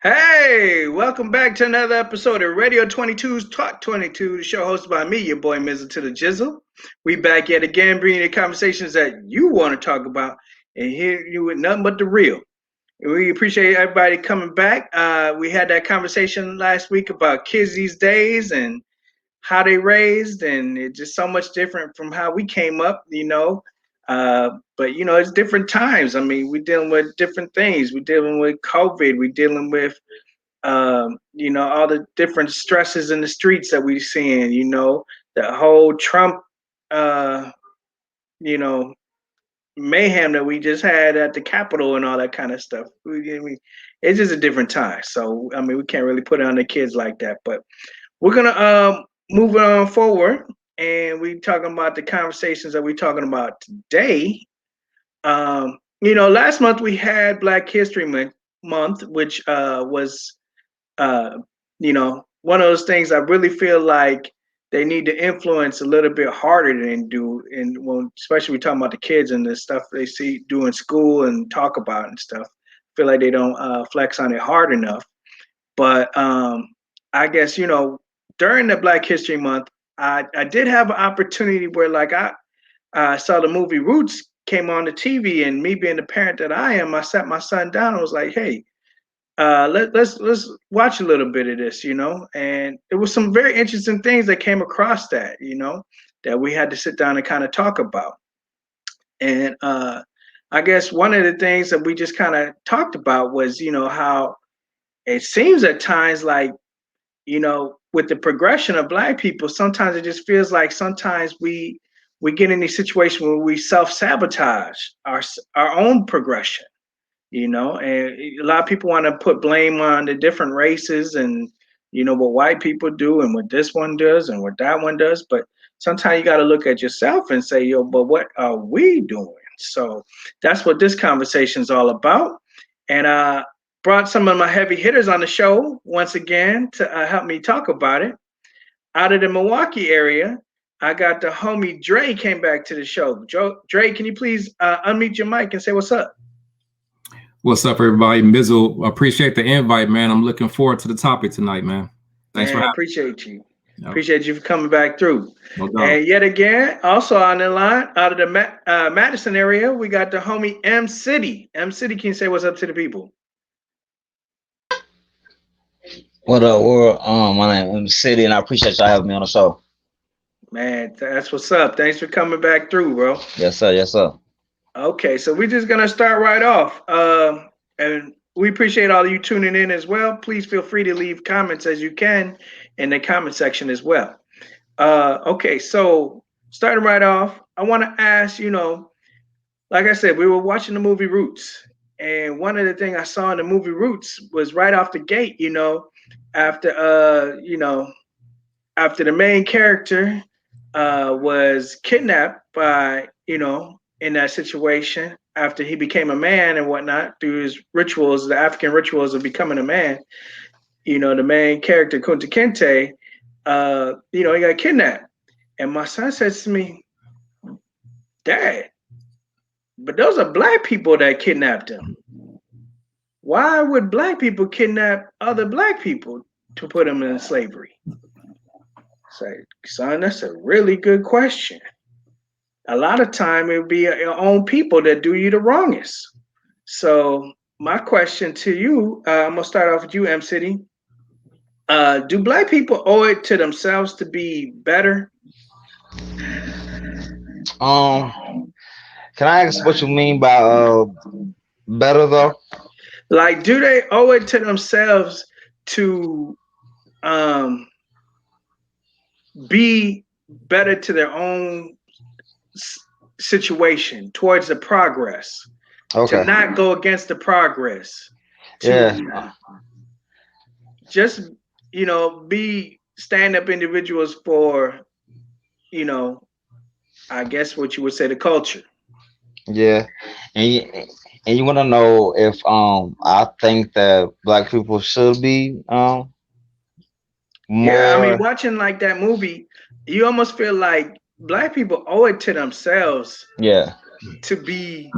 Hey, welcome back to another episode of Radio 22's Talk 22, the show hosted by me, your boy Mizzle to the Jizzle. We back yet again, bringing you conversations that you want to talk about and hear you with nothing but the real. We appreciate everybody coming back. We had that conversation last week about kids these days and how they raised, and it's just so much different from how we came up. But it's different times. I mean, we're dealing with different things. We're dealing with COVID. We're dealing with all the different stresses in the streets that we've seen. The whole Trump, uh, you know, mayhem that we just had at the Capitol and all that kind of stuff. It's just a different time. So I mean, we can't really put it on the kids like that. But we're gonna move it on forward, and we talking about the conversations that we're talking about today. Last month we had Black History Month, which was uh, one of those things I really feel like they need to influence a little bit harder than do, and when especially we talking about the kids and the stuff they see do in school and talk about and stuff. I feel like they don't flex on it hard enough. But I guess during the Black History Month, I did have an opportunity where like I saw the movie Roots came on the TV, and me being the parent that I am, I sat my son down and was like, "Hey, let's watch a little bit of this," and it was some very interesting things that came across that we had to sit down and kind of talk about. And I guess one of the things that we just kind of talked about was how it seems at times like with the progression of Black people, sometimes it just feels like sometimes we get in these situations where we self-sabotage our own progression. And a lot of people want to put blame on the different races and what white people do and what this one does and what that one does. But sometimes you got to look at yourself and say, yo, but what are we doing? So that's what this conversation is all about. And brought some of my heavy hitters on the show once again to help me talk about it. Out of the Milwaukee area, I got the homie Dre came back to the show. Dre, can you please unmute your mic and say what's up? What's up, everybody? Mizzle, appreciate the invite, man. I'm looking forward to the topic tonight, man. Thanks for having me. Appreciate you. Yep. Appreciate you for coming back through. No doubt. And yet again, also on the line, out of the Madison area, we got the homie M City. M City, can you say what's up to the people? What up, world? My name is City, and I appreciate y'all having me on the show. Man, that's what's up. Thanks for coming back through, bro. Yes, sir. Yes, sir. Okay, so we're just gonna start right off, and we appreciate all of you tuning in as well. Please feel free to leave comments as you can in the comment section as well. Okay, so starting right off, I want to ask, like I said, we were watching the movie Roots, and one of the things I saw in the movie Roots was right off the gate, after after the main character was kidnapped by in that situation after he became a man and whatnot through his rituals, the African rituals of becoming a man. The main character Kunta Kinte, he got kidnapped, and my son says to me, "Dad, but those are Black people that kidnapped him. Why would Black people kidnap other Black people to put them in slavery?" Say, son, that's a really good question. A lot of time it would be your own people that do you the wrongest. So my question to you, I'm gonna start off with you, M City. Do Black people owe it to themselves to be better? Can I ask what you mean by better though? Like, do they owe it to themselves to be better to their own situation towards the progress? Okay. To not go against the progress. Yeah. Just be stand-up individuals for I guess what you would say the culture. Yeah. And you want to know if I think that Black people should be more. Yeah, I mean, watching like that movie, you almost feel like Black people owe it to themselves. Yeah. To be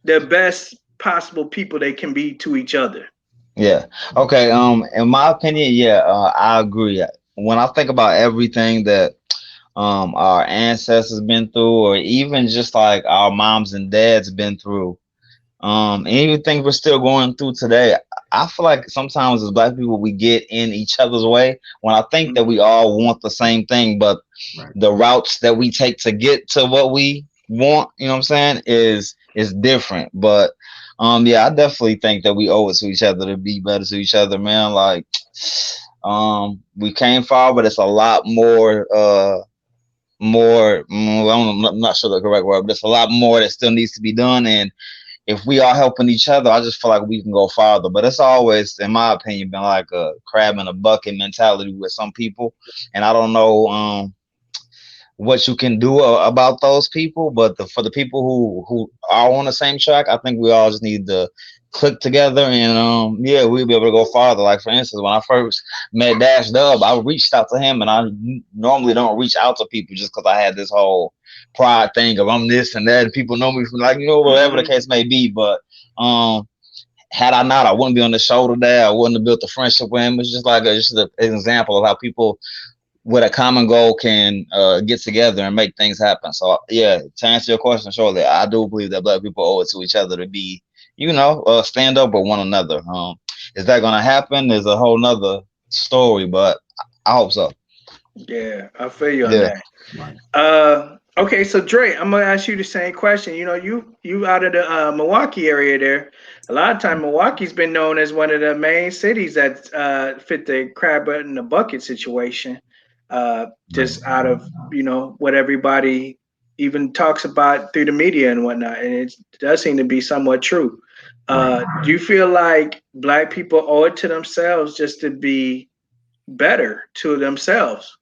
the best possible people they can be to each other. Yeah. Okay. In my opinion, yeah, I agree. When I think about everything that our ancestors been through, or even just like our moms and dads been through, and even things we're still going through today, I feel like sometimes as black people we get in each other's way when I think that we all want the same thing, but Right. the routes that we take to get to what we want, you know what I'm saying, is different. But yeah, I definitely think that we owe it to each other to be better to each other, man. Like we came far, but it's a lot more I'm not sure the correct word, but it's a lot more that still needs to be done. And if we are helping each other, I just feel like we can go farther. But it's always, in my opinion, been like a crab in a bucket mentality with some people. And I don't know what you can do about those people, but for the people who are on the same track, I think we all just need to click together, and yeah, we'll be able to go farther. Like for instance, when I first met Dash Dub, I reached out to him, and I normally don't reach out to people just because I had this whole pride thing of I'm this and that, and people know me from, like, whatever the case may be. But um had I not, I wouldn't be on the show today. I wouldn't have built a friendship with him. It's just like just an example of how people with a common goal can get together and make things happen. So yeah, to answer your question shortly, I do believe that black people owe it to each other to be, stand up with one another. Is that gonna happen? Is a whole nother story, but I hope so. Yeah, I feel you on Yeah. that. Right. Okay, so Dre, I'm gonna ask you the same question. You know, you out of the Milwaukee area there. A lot of time, Milwaukee's been known as one of the main cities that fit the crab in the bucket situation. Right. Just out of what everybody even talks about through the media and whatnot, and it does seem to be somewhat true. Right. Do you feel like Black people owe it to themselves just to be better to themselves?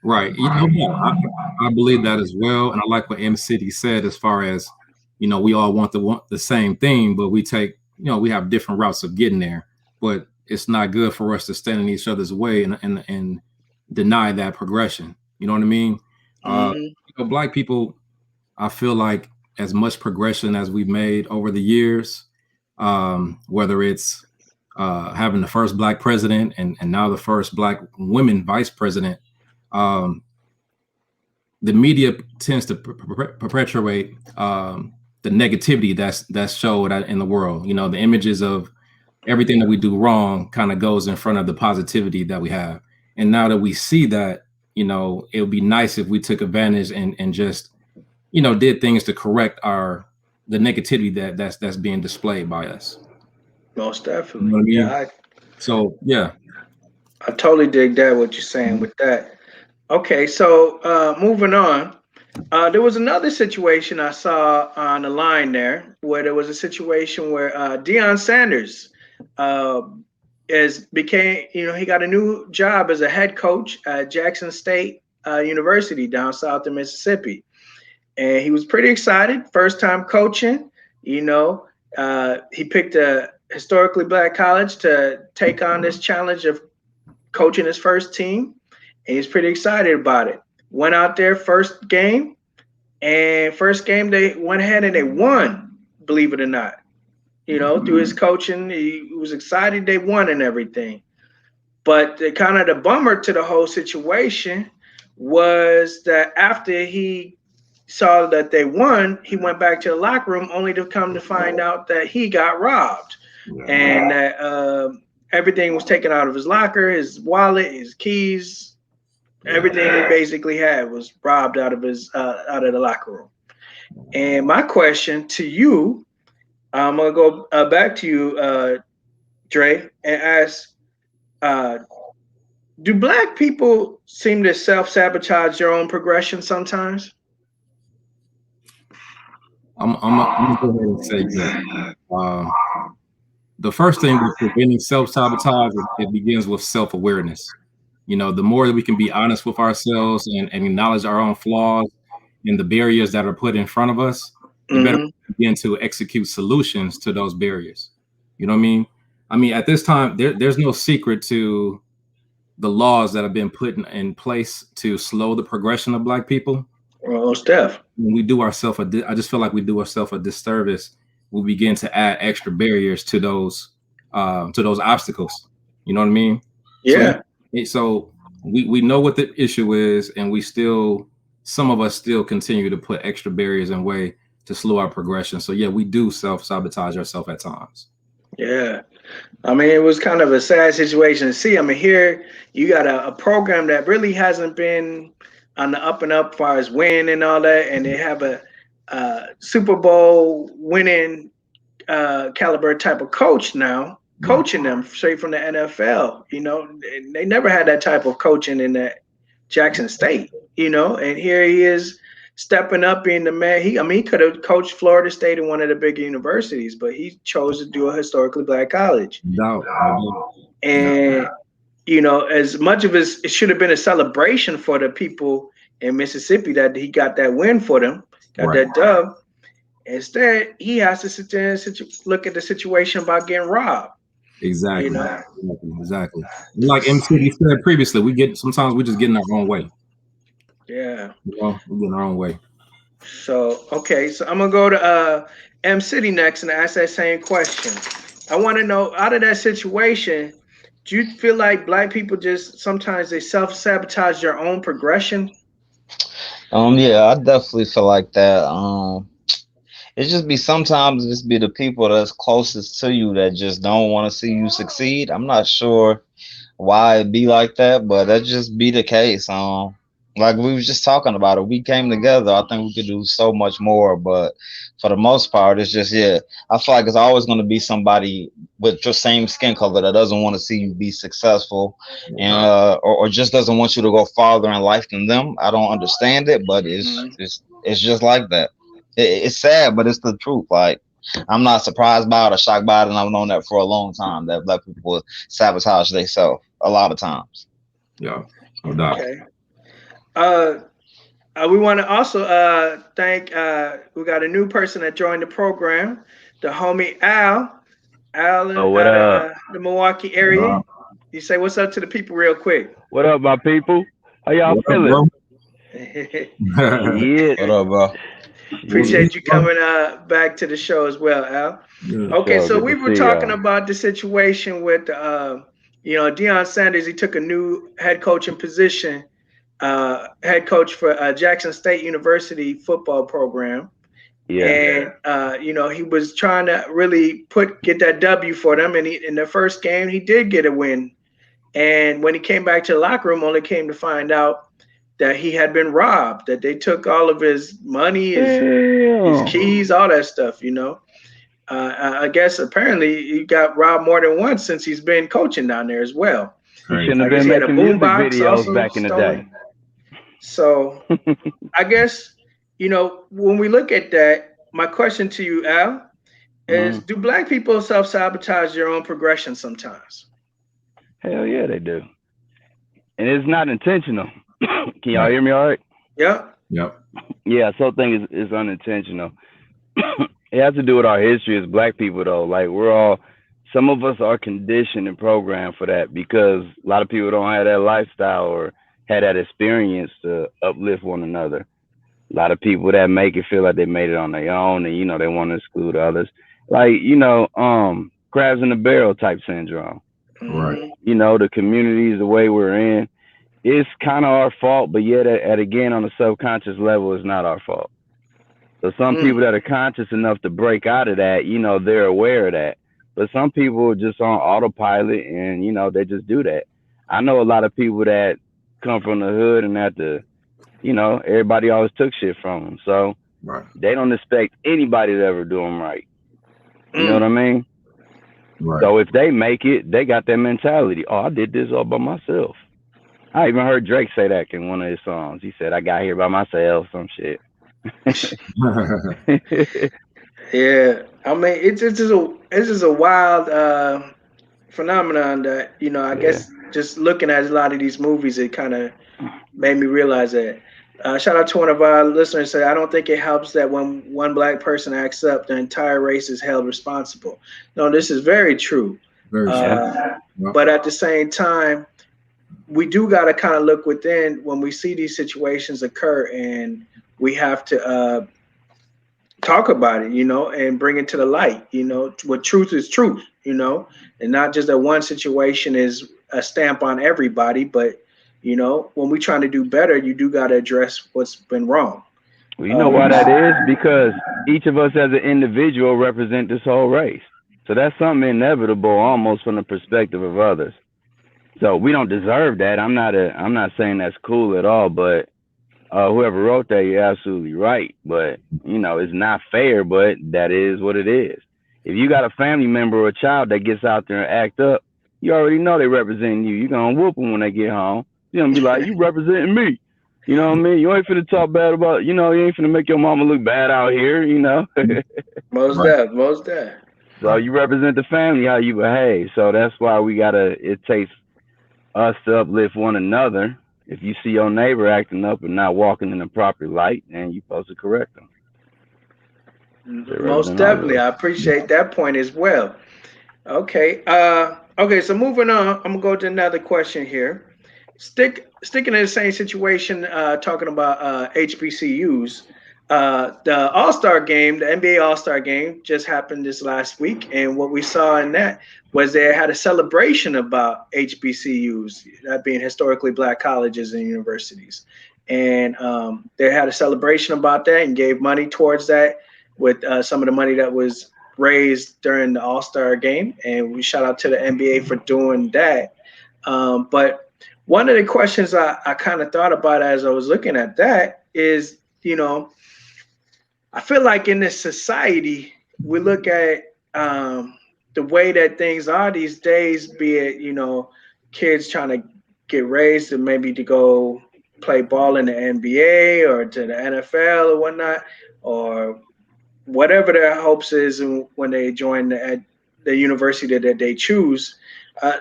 Right. Yeah, I believe that as well. And I like what M City said as far as, we all want the same thing, but we take, we have different routes of getting there. But it's not good for us to stand in each other's way and deny that progression. You know what I mean? Hmm. Black people, I feel like as much progression as we've made over the years, whether it's having the first black president and now the first black women vice president, um, the media tends to perpetuate the negativity that's showed out in the world. The images of everything that we do wrong kind of goes in front of the positivity that we have. And now that we see that, it would be nice if we took advantage and just, did things to correct the negativity that's being displayed by us. Most You know definitely. what I Yeah, mean? So yeah. I totally dig that what you're saying with that. Okay, so moving on. There was another situation I saw on the line there where there was a situation where Deion Sanders uh, he got a new job as a head coach at Jackson State University down south of Mississippi. And he was pretty excited. First time coaching, he picked a historically black college to take on this challenge of coaching his first team, and he's pretty excited about it. Went out there first game they went ahead and they won, believe it or not. Through his coaching, he was excited they won and everything. But the kind of the bummer to the whole situation was that after he saw that they won, he went back to the locker room only to come to find out that he got robbed and that everything was taken out of his locker, his wallet, his keys, everything he basically had was robbed out of the locker room. And my question to you, I'm gonna go back to you, Dre, and ask: uh, do Black people seem to self-sabotage their own progression sometimes? I'm gonna go ahead and say this. Um, the first thing with preventing self-sabotage, it begins with self-awareness. The more that we can be honest with ourselves and acknowledge our own flaws and the barriers that are put in front of us, the better Hmm. we begin to execute solutions to those barriers. You know what I mean? I mean, at this time, there's no secret to the laws that have been put in place to slow the progression of Black people. Well, Steph. When we do ourselves I just feel like we do ourselves a disservice. We begin to add extra barriers to those to those obstacles. You know what I mean? Yeah. So we know what the issue is, and some of us still continue to put extra barriers in way to slow our progression. So yeah, we do self-sabotage ourselves at times. Yeah. I mean, it was kind of a sad situation to see. I mean, here you got a program that really hasn't been on the up and up as far as winning and all that, and they have a Super Bowl winning caliber type of coach now, coaching them straight from the NFL. You know, and they never had that type of coaching in that Jackson State. You know, and here he is stepping up, being the man. He could have coached Florida State in one of the big universities, but he chose to do a historically black college. No. And you know, as much of it should have been a celebration for the people in Mississippi that he got that win for them, got that dub. Instead, he has to sit there and look at the situation about getting robbed. Exactly. You know? Exactly. Like MC said previously, sometimes we just get in our own way. Yeah. You know, we get in our own way. So okay, so I'm gonna go to M City next and ask that same question. I want to know, out of that situation, do you feel like black people just sometimes they self-sabotage their own progression? Yeah, I definitely feel like that. It just be sometimes just be the people that's closest to you that just don't want to see you succeed. I'm not sure why it be like that, but that just be the case. Like we was just talking about it. We came together. I think we could do so much more, but for the most part, it's just I feel like it's always going to be somebody with your same skin color that doesn't want to see you be successful, and or just doesn't want you to go farther in life than them. I don't understand it, but it's just like that. It's sad, but it's the truth. Like I'm not surprised by it or shocked by it, and I've known that for a long time that black people sabotage themselves a lot of times. Yeah, no doubt. Okay. We want to also thank. We got a new person that joined the program, the homie Al. Al Oh, what out up? of the Milwaukee area. You say what's up to the people real quick. What up, my people? How y'all What up, feeling? bro? Yeah. What up, bro? Appreciate you coming back to the show as well, Al. Yeah. Okay, So so good we to were see talking y'all. about the situation with Deion Sanders. He took a new head coaching position, head coach for Jackson State University football program. Yeah. And he was trying to really get that W for them. And in the first game, he did get a win. And when he came back to the locker room, only came to find out that he had been robbed. That they took all of his money, his keys, all that stuff. I guess apparently he got robbed more than once since he's been coaching down there as well. He shouldn't have I guess been he had a making music boombox videos also back in the stolen. day. So I guess, when we look at that, my question to you, Al, is do black people self-sabotage their own progression sometimes? Hell yeah, they do. And it's not intentional. Can y'all hear me all right? Yeah. Yep. Yeah, so thing is unintentional. It has to do with our history as black people, though. Like some of us are conditioned and programmed for that because a lot of people don't have that lifestyle or had that experience to uplift one another. A lot of people that make it feel like they made it on their own, and they want to exclude others. Like crabs in the barrel type syndrome. Right. The communities, the way we're in, it's kind of our fault, but yet again on a subconscious level, it's not our fault. So some people that are conscious enough to break out of that, they're aware of that. But some people are just on autopilot and, they just do that. I know a lot of people that come from the hood and everybody always took shit from them. So they don't expect anybody to ever do them right. You know what I mean? Right. So if they make it, they got that mentality. Oh, I did this all by myself. I even heard Drake say that in one of his songs. He said, I got here by myself, some shit. Yeah. I mean, it's just a wild phenomenon that, I guess just looking at a lot of these movies, it kind of made me realize that. Shout out to one of our listeners said, I don't think it helps that when one black person acts up, the entire race is held responsible. No, this is very true. Very true. But at the same time, we do got to kind of look within when we see these situations occur, and we have to talk about it, and bring it to the light. What truth is truth. and not just that one situation is a stamp on everybody, but when we're trying to do better, you do got to address what's been wrong. Well, you know why that is? Because each of us as an individual represent this whole race. So that's something inevitable almost from the perspective of others. So we don't deserve that. I'm not saying that's cool at all, but whoever wrote that, you're absolutely right. But it's not fair, but that is what it is. If you got a family member or a child that gets out there and act up, you already know they representing you. You're gonna whoop them when they get home. You're gonna be like, you representing me. You know what I mean? You ain't finna talk bad about, you ain't finna make your mama look bad out here, Most deaf. So you represent the family, how you behave. So that's why it takes us to uplift one another. If you see your neighbor acting up and not walking in the proper light, then you're supposed to correct them. Most definitely. I appreciate that point as well. Okay. Okay, so moving on, I'm gonna go to another question here. Sticking in the same situation, talking about HBCUs. The All-Star game, the NBA All-Star game, just happened this last week, and what we saw in that was they had a celebration about HBCUs, that being historically black colleges and universities, and they had a celebration about that and gave money towards that with some of the money that was raised during the All-Star game, and we shout out to the NBA for doing that. But one of the questions I kind of thought about as I was looking at that is, I feel like in this society, we look at the way that things are these days, be it, kids trying to get raised and maybe to go play ball in the NBA or to the NFL or whatnot, or whatever their hopes is when they join the university that they choose.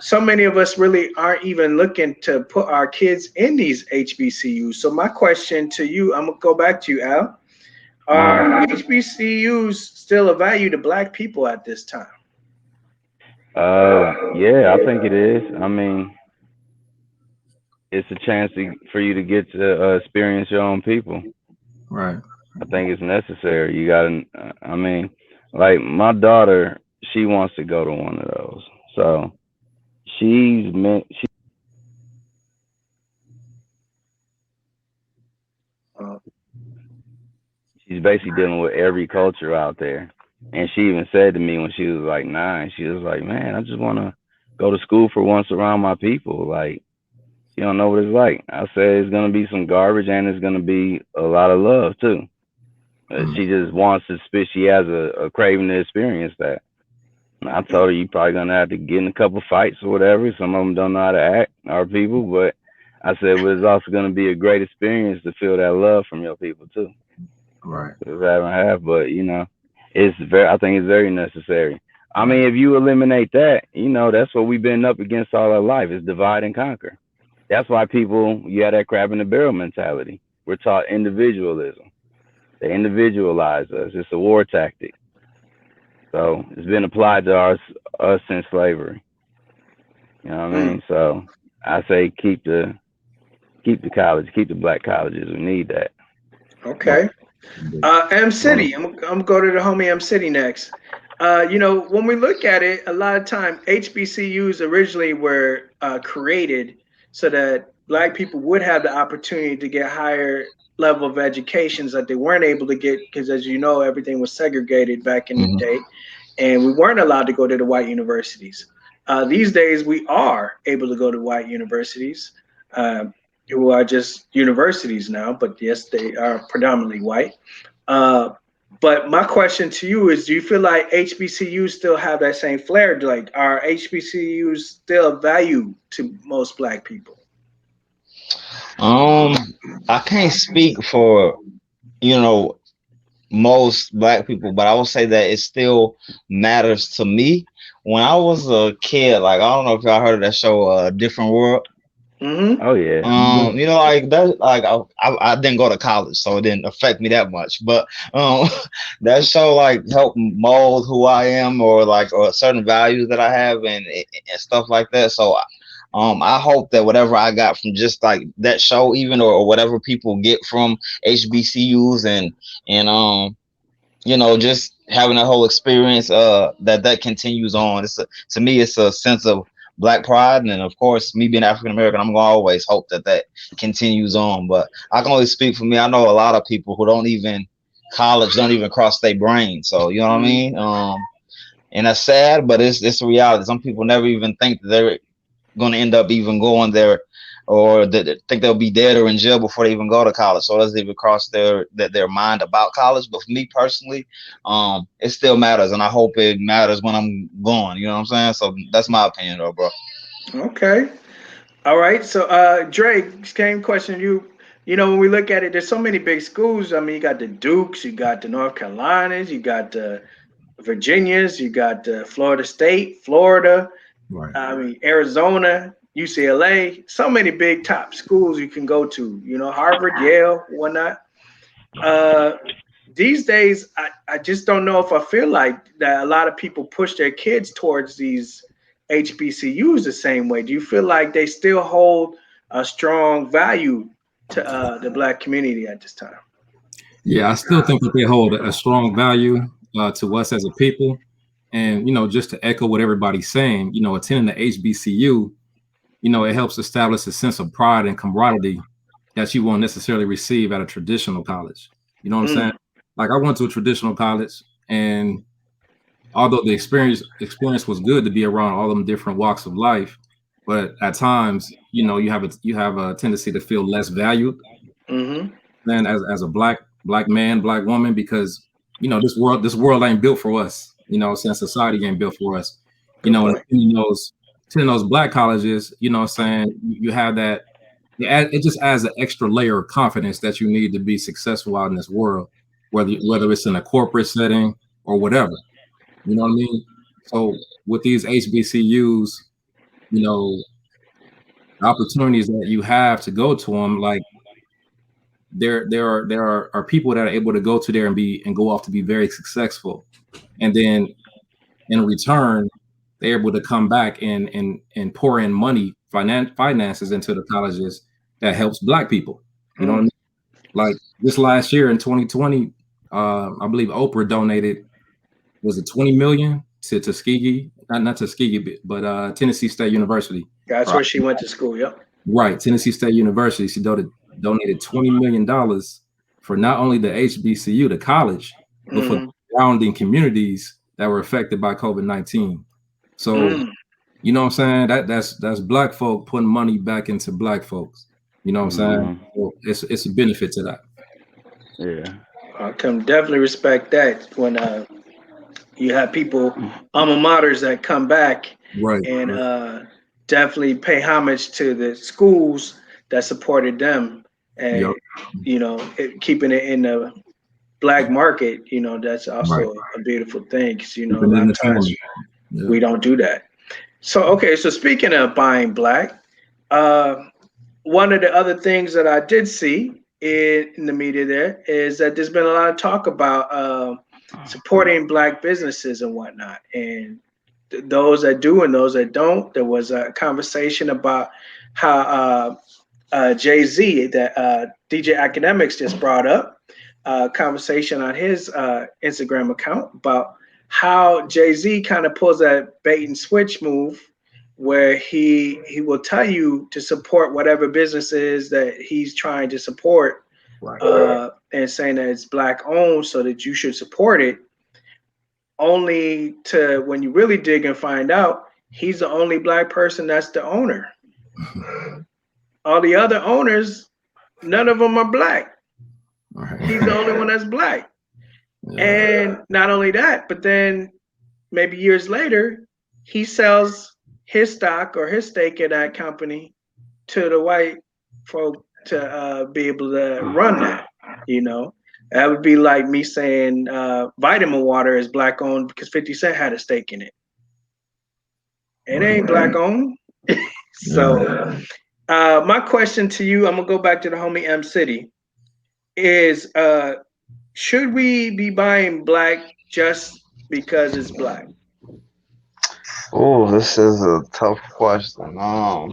So many of us really aren't even looking to put our kids in these HBCUs. So my question to you, I'm gonna go back to you, Al. Are HBCUs still of value to black people at this time? Yeah, I think it is. I mean, it's a chance for you to get to experience your own people. Right. I think it's necessary. You gotta. I mean, like my daughter, she wants to go to one of those. So she's meant. She's basically dealing with every culture out there. And she even said to me when she was like 9, she was like, "Man, I just want to go to school for once around my people. Like, you don't know what it's like." I said, "It's gonna be some garbage, and it's gonna be a lot of love too." She just wants to spit. She has a craving to experience that. And I told her, "You probably gonna have to get in a couple fights or whatever. Some of them don't know how to act, our people, but." I said, "But it's also going to be a great experience to feel that love from your people too." Right. It's half, but I think it's very necessary. I mean, if you eliminate that, that's what we've been up against all our life is divide and conquer. That's why you have that crab in the barrel mentality. We're taught individualism. They individualize us. It's a war tactic. So it's been applied to us since slavery. You know what I mean? So I say keep the college, keep the black colleges. We need that. Okay. M City. I'm gonna go to the homie M City next. When we look at it, a lot of time HBCUs originally were created so that black people would have the opportunity to get higher level of educations that they weren't able to get because, as you know, everything was segregated back in the day, and we weren't allowed to go to the white universities. These days, we are able to go to white universities. Who are just universities now, but yes, they are predominantly white. But my question to you is, do you feel like HBCUs still have that same flair? Like, are HBCUs still of value to most black people? I can't speak for, most black people, but I will say that it still matters to me. When I was a kid, like I don't know if y'all heard of that show, Different World. Oh yeah. Like that, like I didn't go to college, so it didn't affect me that much. But that show like helped mold who I am, or certain values that I have, and stuff like that. So, I hope that whatever I got from just like that show, even or whatever people get from HBCUs and just having that whole experience, that continues on. To me, it's a sense of black pride, and of course, me being African American, I'm gonna always hope that continues on. But I can only speak for me. I know a lot of people who don't even college don't even cross their brain. So you know what I Mm. mean. And that's sad, but it's a reality. Some people never even think that they're going to end up even going there, or that think they'll be dead or in jail before they even go to college. So it doesn't even cross their mind about college. But for me personally, it still matters, and I hope it matters when I'm going. You know what I'm saying? So that's my opinion, though, bro. Okay. All right. So, Drake, same question. You know, when we look at it, there's so many big schools. I mean, you got the Dukes, you got the North Carolinas, you got the Virginias, you got the Florida State, Florida. Right. I mean, Arizona, UCLA. So many big top schools you can go to. You know, Harvard, Yale, whatnot. Uh, these days, I just don't know if I feel like that a lot of people push their kids towards these HBCUs the same way. Do you feel like they still hold a strong value to the black community at this time? Yeah, I still think that they hold a strong value to us as a people. And, just to echo what everybody's saying, attending the HBCU, it helps establish a sense of pride and camaraderie that you won't necessarily receive at a traditional college. You know what I'm saying? Mm, Like I went to a traditional college, and although the experience was good to be around all them different walks of life, but at times, you have a tendency to feel less valued mm-hmm. than as a black man, black woman, because this world ain't built for us. Since society ain't built for us. Good And point. in those black colleges, saying you have that. It just adds an extra layer of confidence that you need to be successful out in this world, whether it's in a corporate setting or whatever. You know what I mean? So with these HBCUs, you know, opportunities that you have to go to them, like there are people that are able to go to there and go off to be very successful, and then in return, they're able to come back and pour in money, finances into the colleges that helps black people. You know what I Mm, mean? Like this last year in 2020, I believe Oprah donated, was it 20 million to Tuskegee, not Tuskegee, but Tennessee State University. that's Right. where she went to school. Yep. Right, Tennessee State University. She donated $20 million for not only the HBCU, the college, but for the Mm-hmm. surrounding communities that were affected by COVID-19. So, Mm, you know what I'm saying? That's black folk putting money back into black folks. You know what I'm saying? Hmm. So it's a benefit to that. Yeah. I can definitely respect that when you have people, alma maters that come back Right. and Right. definitely pay homage to the schools that supported them, and Yep. keeping it in the black market. That's Right. also a beautiful thing because a Keeping it lot in of the times family. Yeah. we don't do that. So okay, so speaking of buying black, uh, one of the other things that I did see in the media there is that there's been a lot of talk about supporting black businesses and whatnot, and those that do and those that don't. There was a conversation about how Jay Z, that DJ Academics just brought up, a conversation on his Instagram account about how Jay Z kind of pulls that bait and switch move where he will tell you to support whatever businesses that he's trying to support, Right. and saying that it's black owned so that you should support it, only to when you really dig and find out he's the only black person that's the owner. All the other owners, none of them are black. He's the only one that's black. Yeah. And not only that, but then maybe years later, he sells his stock or his stake in that company to the white folk to be able to run that. You know, that would be like me saying vitamin water is black owned because 50 Cent had a stake in it. It Right. ain't black owned. Yeah. So, my question to you, I'm gonna go back to the homie M City, is should we be buying black just because it's black? Oh, this is a tough question. Man,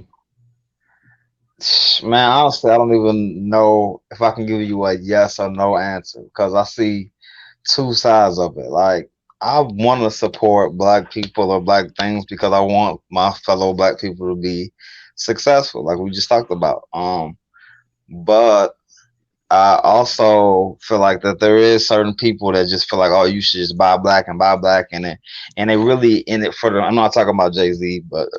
honestly, I don't even know if I can give you a yes or no answer because I see two sides of it. Like, I want to support black people or black things because I want my fellow black people to be successful, like we just talked about. But I also feel like that there is certain people that just feel like, oh, you should just buy black and buy black, and they really in it for the. I'm not talking about Jay-Z, but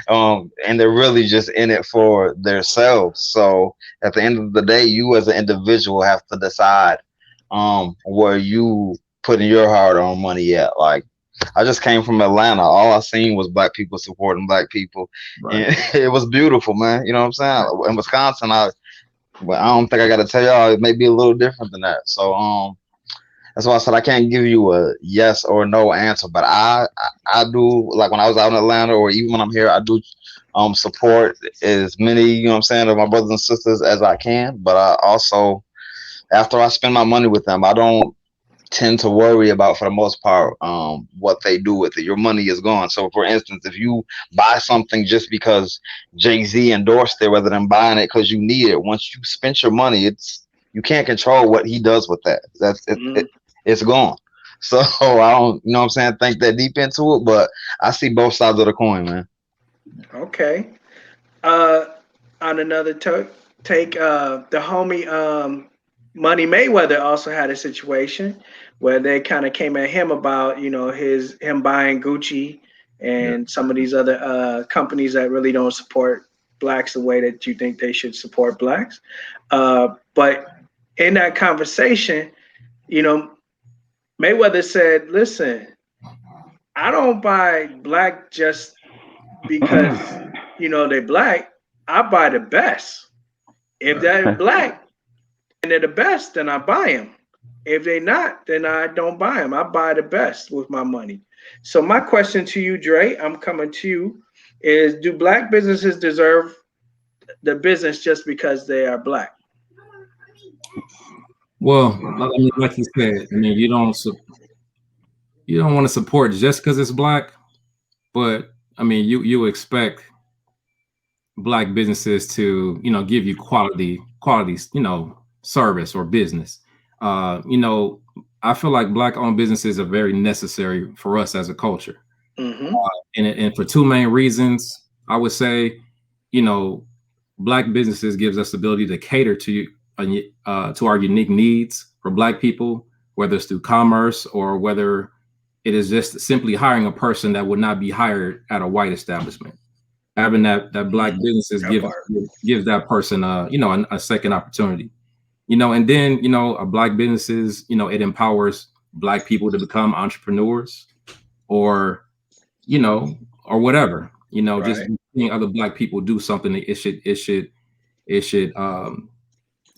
and they're really just in it for themselves. So at the end of the day, you as an individual have to decide where you putting your hard-earned money at. Like, I just came from Atlanta. All I seen was black people supporting black people, Right. and it was beautiful, man. You know what I'm saying? In Wisconsin, but I don't think I got to tell y'all. It may be a little different than that. So that's why I said I can't give you a yes or no answer. But I do, like when I was out in Atlanta or even when I'm here, I do support as many, you know what I'm saying, of my brothers and sisters as I can. But I also, after I spend my money with them, I don't tend to worry about, for the most part, what they do with it. Your money is gone. So for instance, if you buy something just because Jay-Z endorsed it rather than buying it because you need it, once you spend your money, you can't control what he does with that. It's gone. So I don't, you know what I'm saying, think that deep into it, but I see both sides of the coin, man. Okay. Uh, on another take, the homie Money Mayweather also had a situation where they kind of came at him about, you know, him buying Gucci Yeah. and some of these other companies that really don't support blacks the way that you think they should support blacks. But in that conversation, you know, Mayweather said, "Listen, I don't buy black just because you know they're black. I buy the best. If Right. they're black and they're the best, then I buy them. If they're not, then I don't buy them. I buy the best with my money." So my question to you, Dre, I'm coming to you, is do black businesses deserve the business just because they are black? Well, I mean, like you said, I mean, you don't want to support just because it's black, but I mean, you expect black businesses to, you know, give you qualities, you know, service or business. You know, I feel like black owned businesses are very necessary for us as a culture. Mm-hmm. And for two main reasons, I would say, you know, black businesses gives us the ability to cater to our unique needs for black people, whether it's through commerce or whether it is just simply hiring a person that would not be hired at a white establishment. Having that black businesses That part. gives that person you know, a second opportunity. You know, and then, you know, a black businesses, you know, it empowers black people to become entrepreneurs or, you know, or whatever. You know, just Right. seeing other black people do something, it should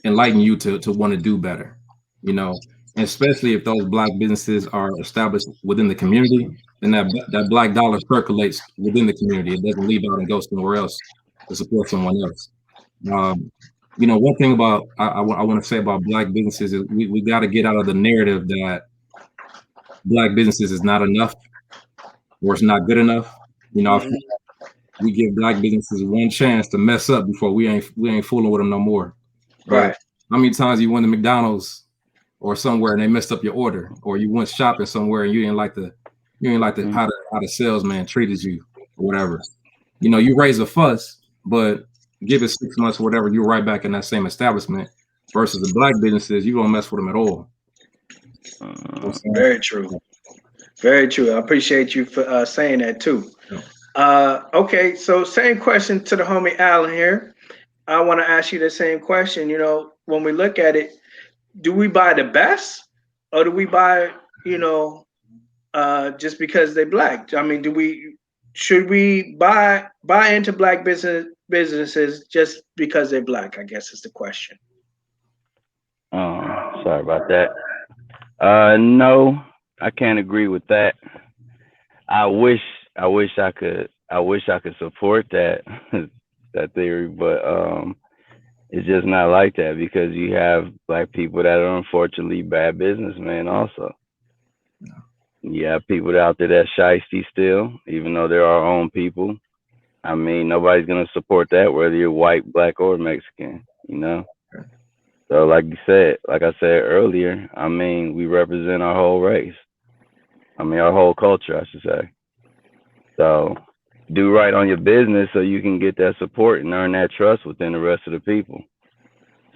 enlighten you to want to do better. You know, and especially if those black businesses are established within the community, then that black dollar circulates within the community. It doesn't leave out and go somewhere else to support someone else. Um, you know, one thing about I want to say about black businesses is we got to get out of the narrative that black businesses is not enough or it's not good enough. You know, I feel Mm-hmm. we give black businesses one chance to mess up before we ain't fooling with them no more. But Right. how many times you went to McDonald's or somewhere and they messed up your order, or you went shopping somewhere and you ain't like the how the salesman treated you or whatever. You know, you raise a fuss, but give it 6 months or whatever, you're right back in that same establishment. Versus the black businesses, you don't mess with them at all. You know what I'm Very true. Very true. I appreciate you for saying that too. saying? Okay, so same question to the homie Allen here. I want to ask you the same question. You know, when we look at it, do we buy the best, or do we buy, you know, just because they're black? I mean, should we buy into black businesses just because they're black? I guess is the question. Sorry about that. No, I can't agree with that. I wish, I wish I could support that that theory, but it's just not like that because you have black people that are unfortunately bad businessmen. Also, you have people out there that shiesty still, even though they're our own people. I mean, nobody's gonna support that, whether you're white, black, or Mexican. You know. So like I said earlier, I mean, we represent our whole race. I mean, our whole culture, I should say. So do right on your business so you can get that support and earn that trust within the rest of the people.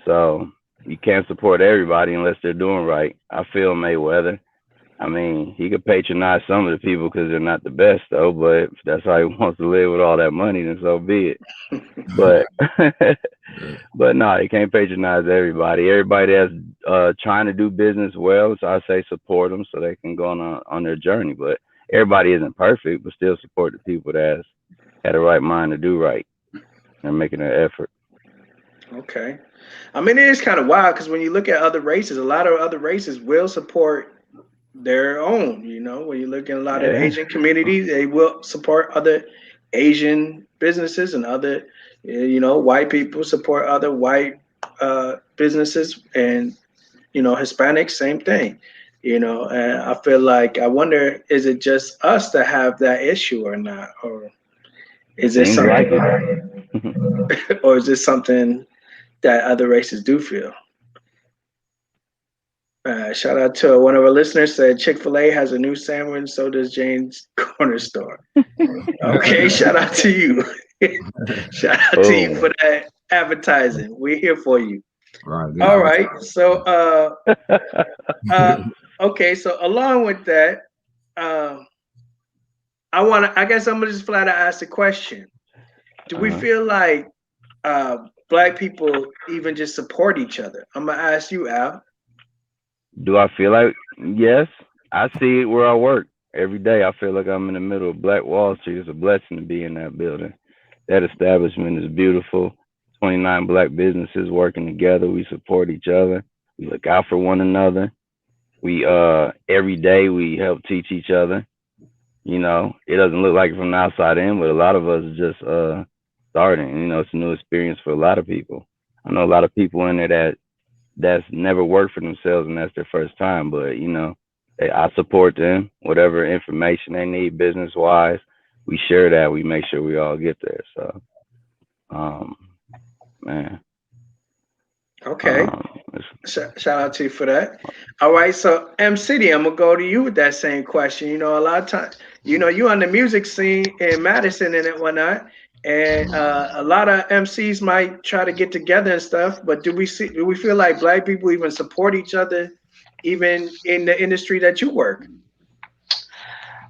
So you can't support everybody unless they're doing right. I feel Mayweather. I mean, he could patronize some of the people because they're not the best, though. But if that's how he wants to live with all that money, then so be it. But but no, he can't patronize everybody. Everybody that's trying to do business well, so I say support them so they can go on their journey. But everybody isn't perfect, but still support the people that's had the right mind to do right and making an effort. Okay. I mean, it is kind of wild because when you look at other races, a lot of other races will support their own. You know, when you look at a lot of Yeah, Asian communities, they will support other Asian businesses and other, you know, white people support other white businesses, and you know, Hispanics, same thing. You know, and I feel like I wonder, is it just us that have that issue or not, or is it seems like something, it. or is this something that other races do feel? Shout out to one of our listeners said Chick-fil-A has a new sandwich, so does Jane's Corner Store. Okay, shout out to you. Shout out to you Boom. for that advertising. We're here for you. Right. Good All idea. right. So okay, so along with that, uh I guess I'm gonna just flat out ask the question. Do we Uh-huh. feel like black people even just support each other? I'm gonna ask you, Al. Do I feel like yes? I see it where I work every day. I feel like I'm in the middle of Black Wall Street. It's a blessing to be in that building. That establishment is beautiful. 29 black businesses working together. We support each other. We look out for one another. We every day we help teach each other. You know, it doesn't look like it from the outside in, but a lot of us are just starting. You know, it's a new experience for a lot of people. I know a lot of people in there that's never worked for themselves and that's their first time. But you know, I support them. Whatever information they need, business wise, we share that. We make sure we all get there. So, um, man, Okay. it's, Shout out to you for that. All right, so M City, I'm gonna go to you with that same question. You know, a lot of times, you know, you on the music scene in Madison and whatnot, and a lot of MCs might try to get together and stuff. But do we feel like black people even support each other, even in the industry that you work?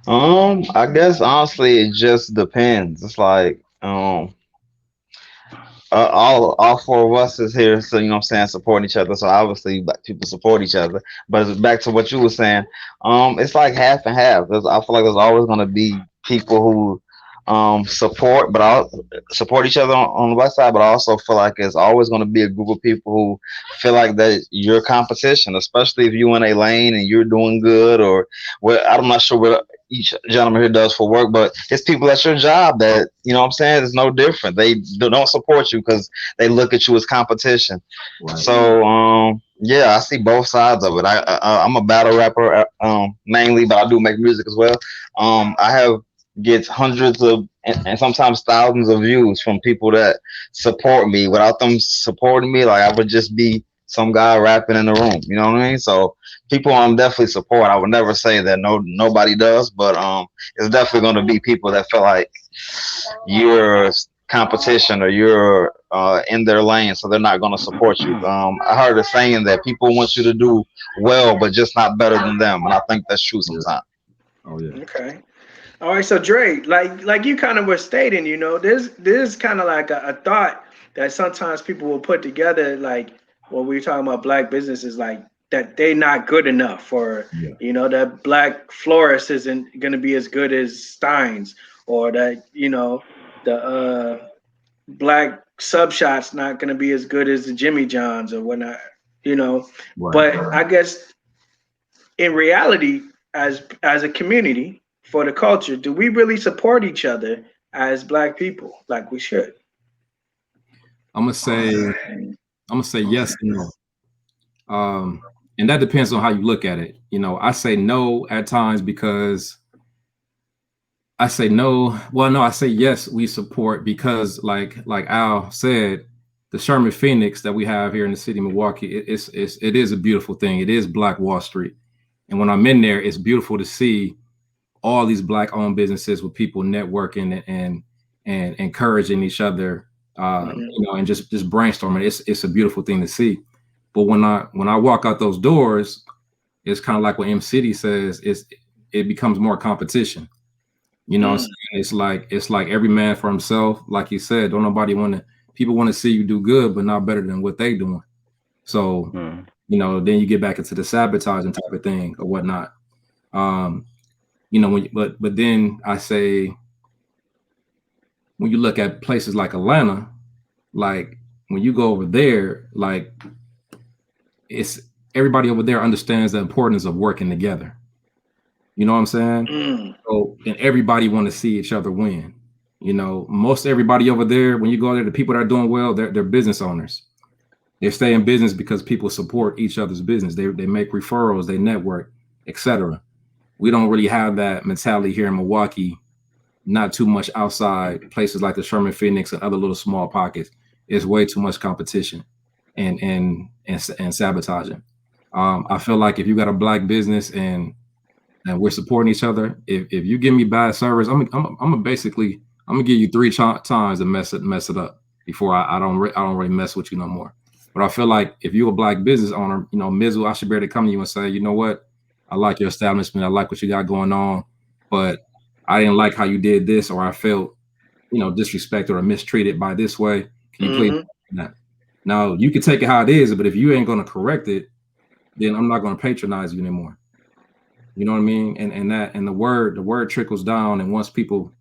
I guess honestly, it just depends. It's like, all four of us is here, so you know what I'm saying, supporting each other. So obviously, black people support each other. But it's back to what you were saying. It's like half and half. I feel like there's always going to be people who support, but I support each other on the west side. But I also feel like there's always going to be a group of people who feel like that you're competition, especially if you're in a lane and you're doing good, or well, I'm not sure what each gentleman here does for work, but it's people at your job that, you know what I'm saying, is no different. They don't support you because they look at you as competition. Right. So yeah, I see both sides of it. I'm a battle rapper mainly, but I do make music as well. I have gets hundreds of and sometimes thousands of views from people that support me. Without them supporting me, like I would just be some guy rapping in the room. You know what I mean? So people definitely support. I would never say that nobody does, but it's definitely going to be people that feel like you're competition or you're in their lane, so they're not going to support you. I heard a saying that people want you to do well, but just not better than them, and I think that's true Yeah. sometimes. Oh yeah. Okay. All right, so Dre, like you kind of were stating, you know, there's kind of like a thought that sometimes people will put together, like when we're talking about black businesses, like that they not good enough, or Yeah. you know that black florist isn't going to be as good as Stein's, or that you know the black sub shop's not going to be as good as the Jimmy John's or whatnot, you know. Right. But I guess in reality, as a community for the culture, do we really support each other as black people like we should? I'm gonna say yes and no. And that depends on how you look at it. You know, I say no at times because I say no. Well, no, I say yes, we support because like Al said, the Sherman Phoenix that we have here in the city of Milwaukee, it is a beautiful thing. It is Black Wall Street. And when I'm in there, it's beautiful to see all these Black owned businesses with people networking and encouraging each other, and just brainstorming. It's a beautiful thing to see. But when I walk out those doors, it's kind of like what M City says, it becomes more competition. It's like every man for himself. Like you said, don't nobody people want to see you do good, but not better than what they doing. So, then you get back into the sabotaging type of thing or whatnot. But then I say, when you look at places like Atlanta, like when you go over there, like it's everybody over there understands the importance of working together. You know what I'm saying? So, and everybody want to see each other win. Most everybody over there, when you go there, the people that are doing well, they're business owners. They stay in business because people support each other's business. They make referrals, they network, etc. We don't really have that mentality here in Milwaukee. Not too much outside places like the Sherman Phoenix and other little small pockets. It's way too much competition and sabotaging. I feel like if you got a Black business and we're supporting each other, if you give me bad service, I'm gonna give you 3 times to mess it up before I don't really mess with you no more. But I feel like if you're a Black business owner, Mizzle, I should be able to come to you and say, you know what, I like your establishment, I like what you got going on, but I didn't like how you did this, or I felt, disrespected or mistreated by this way. Can you please do that? Now you can take it how it is, but if you ain't gonna correct it, then I'm not gonna patronize you anymore. You know what I mean? And the word trickles down, and once people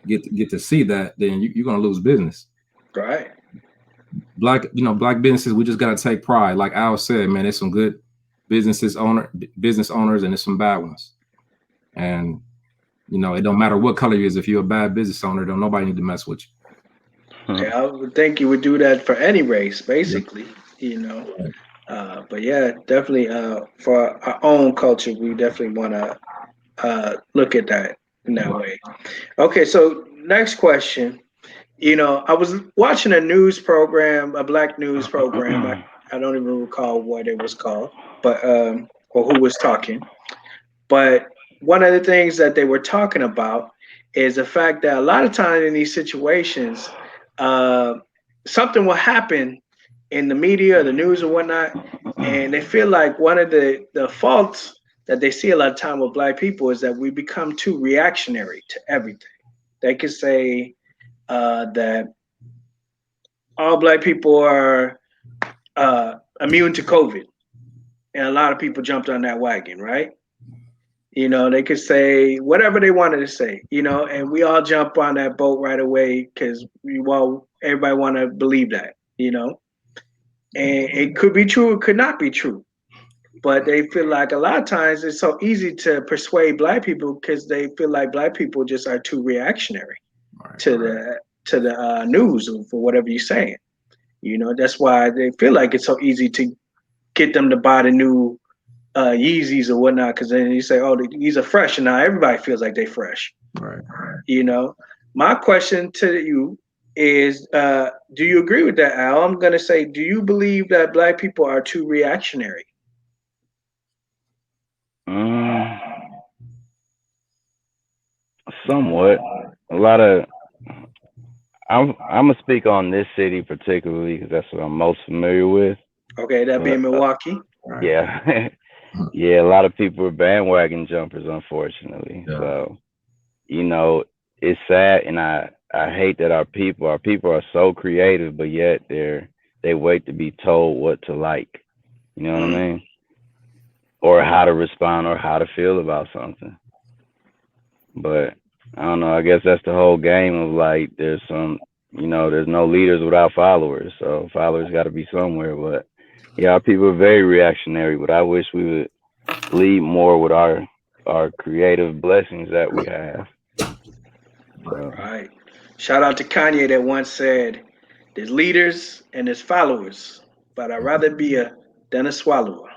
get to see that, then you're gonna lose business. Right. Black businesses, we just gotta take pride. Like Al said, man, there's some good business owners, and there's some bad ones. And it don't matter what color you is. If you're a bad business owner, don't nobody need to mess with you. Yeah, I would think you would do that for any race, basically. But yeah, definitely. For our own culture, we definitely want to look at that in that way. Okay, so next question. I was watching a news program, a Black news program. I don't even recall what it was called, but or who was talking. But one of the things that they were talking about is the fact that a lot of times in these situations, something will happen in the media or the news or whatnot, and they feel like one of the faults that they see a lot of time with Black people is that we become too reactionary to everything. They could say that all Black people are immune to COVID, and a lot of people jumped on that wagon, right? They could say whatever they wanted to say, and we all jump on that boat right away because everybody want to believe that, and it could be true, it could not be true, but they feel like a lot of times it's so easy to persuade Black people because they feel like Black people just are too reactionary to the news or for whatever you're saying. That's why they feel like it's so easy to get them to buy the new Yeezys or whatnot, because then you say, oh, these are fresh, and now everybody feels like they're fresh. Right. My question to you is, do you agree with that, Al? I'm going to say, do you believe that Black people are too reactionary? Somewhat. A lot of. I'm gonna speak on this city particularly because that's what I'm most familiar with. Okay, that being Milwaukee. Yeah. Yeah, a lot of people are bandwagon jumpers, unfortunately. Yeah. So, it's sad, and I hate that our people are so creative, but yet they wait to be told what to like. You know what I mean? Or how to respond or how to feel about something. But I don't know. I guess that's the whole game of like there's no leaders without followers. So followers got to be somewhere. But yeah, our people are very reactionary. But I wish we would lead more with our creative blessings that we have. Right. Shout out to Kanye that once said, "There's leaders and there's followers, but I'd rather be than a swallower."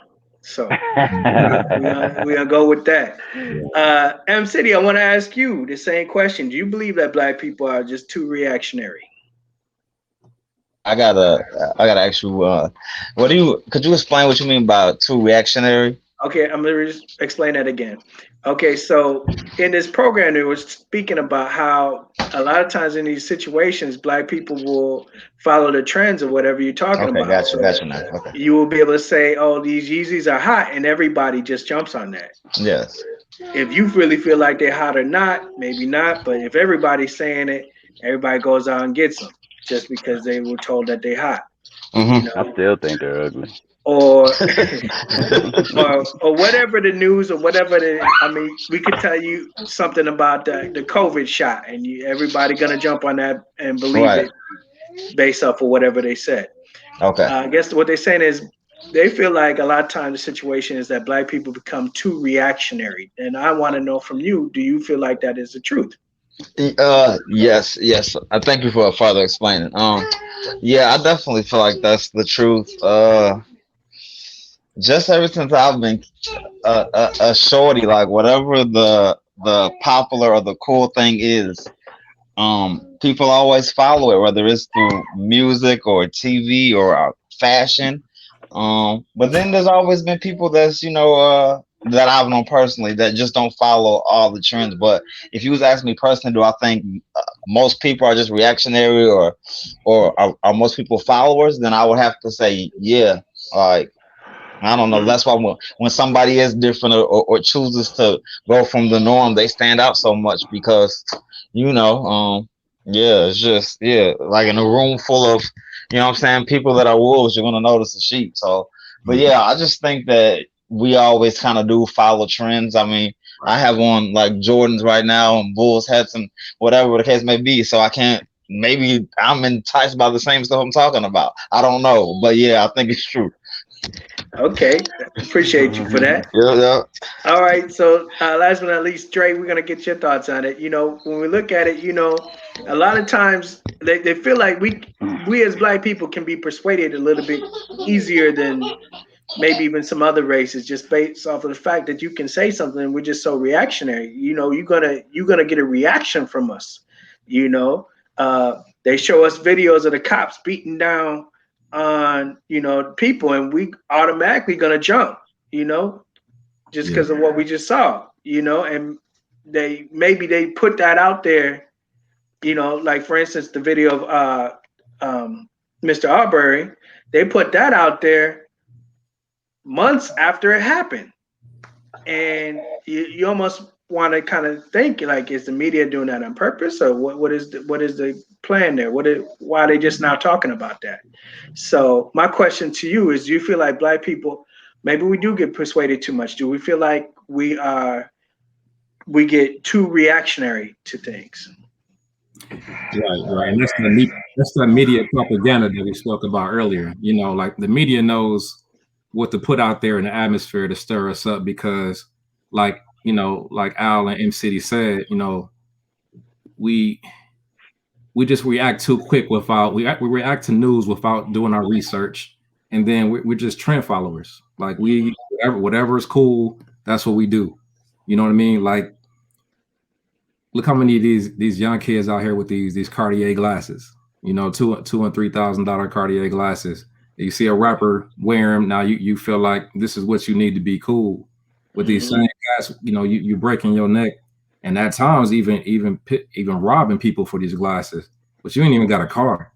So we're gonna go with that. M City, I want to ask you the same question. Do you believe that Black people are just too reactionary? I gotta ask you. Could you explain what you mean by too reactionary? Okay, I'm gonna just explain that again. Okay, so in this program, it was speaking about how a lot of times in these situations, black people will follow the trends of whatever you're talking Okay, about. So got you now. Okay. you will be able to say, "Oh, these Yeezys are hot," and everybody just jumps on that. Yes. If you really feel like they're hot or not, maybe not. But if everybody's saying it, everybody goes out and gets them just because they were told that they're hot. You Mm-hmm. I know, still think they're ugly. or or whatever the news or whatever I mean, we could tell you something about the COVID shot, and everybody gonna jump on that and believe Right. it based off of whatever they said. Okay. I guess what they're saying is they feel like a lot of times the situation is that black people become too reactionary, and I want to know from you: do you feel like that is the truth? Yes, yes. I thank you for further explaining. Yeah, I definitely feel like that's the truth. Just ever since I've been a shorty, like whatever the popular or the cool thing is, people always follow it, whether it's through music or TV or fashion. But then there's always been people that's that I've known personally that just don't follow all the trends. But if you was asking me personally, do I think most people are just reactionary or are most people followers? Then I would have to say yeah. Like I don't know. Mm, That's why when somebody is different or chooses to go from the norm, they stand out so much because, you know, yeah, it's just like in a room full of, what I'm saying, people that are wolves, you're gonna notice the sheep. So, but Mhm. yeah, I just think that we always kind of do follow trends. I mean, I Right. have on like Jordans right now and Bulls hats and whatever the case may be, so I can't. Maybe I'm enticed by the same stuff I'm talking about. I don't know, but yeah, I think it's true. okay, appreciate you for that. Yeah, yeah. All right, so last but not least, Dre, we're gonna get your thoughts on it. When we look at it, a lot of times they feel like we as black people can be persuaded a little bit easier than maybe even some other races, just based off of the fact that you can say something and we're just so reactionary. You're gonna get a reaction from us. You know, they show us videos of the cops beating down on people, and we automatically gonna jump. You know, just Yeah. because of what we just saw. And they put that out there. Like for instance, the video of Mr. Arbery, they put that out there months after it happened, and you almost want to kind of think like, is the media doing that on purpose, or what is the plan there? Why are they just now talking about that? So my question to you is: do you feel like black people, maybe we do get persuaded too much? Do we feel like we get too reactionary to things? Right, right. And that's the media propaganda that we spoke about earlier. Like the media knows what to put out there in the atmosphere to stir us up because, like Al and M City said, we we just react too quick without we react to news without doing our research, and then we're just trend followers. Like whatever is cool, that's what we do. You know what I mean? Like look how many of these young kids out here with these Cartier glasses. Two and $3,000 Cartier glasses. You see a rapper wear them now. You feel like this is what you need to be cool. With these Hmm. same guys, you breaking your neck, and at times even robbing people for these glasses. But you ain't even got a car.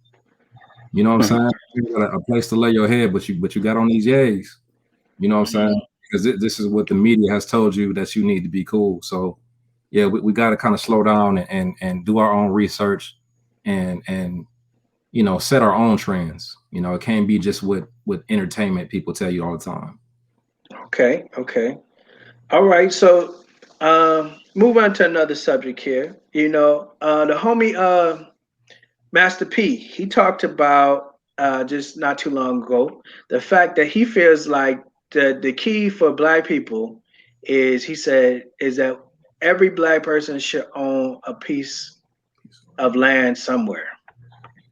You know what I'm saying? You ain't got a place to lay your head, but you got on these yays. You know what I'm saying? Because this is what the media has told you that you need to be cool. So yeah, we got to kind of slow down and do our own research and set our own trends. It can't be just what entertainment people tell you all the time. Okay, okay. All right, so move on to another subject here. The homie Master P, he talked about just not too long ago the fact that he feels like the key for black people is, he said, is that every black person should own a piece of land somewhere.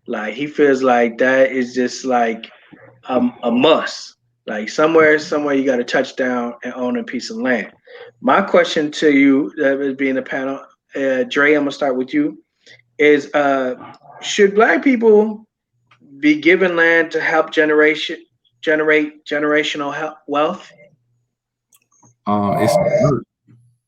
Like he feels like that is just like a must. Like somewhere you got to touch down and own a piece of land. My question to you, that is being a panel, Dre, I'm gonna start with you. Is should black people be given land to help generate generational wealth? It's hurt.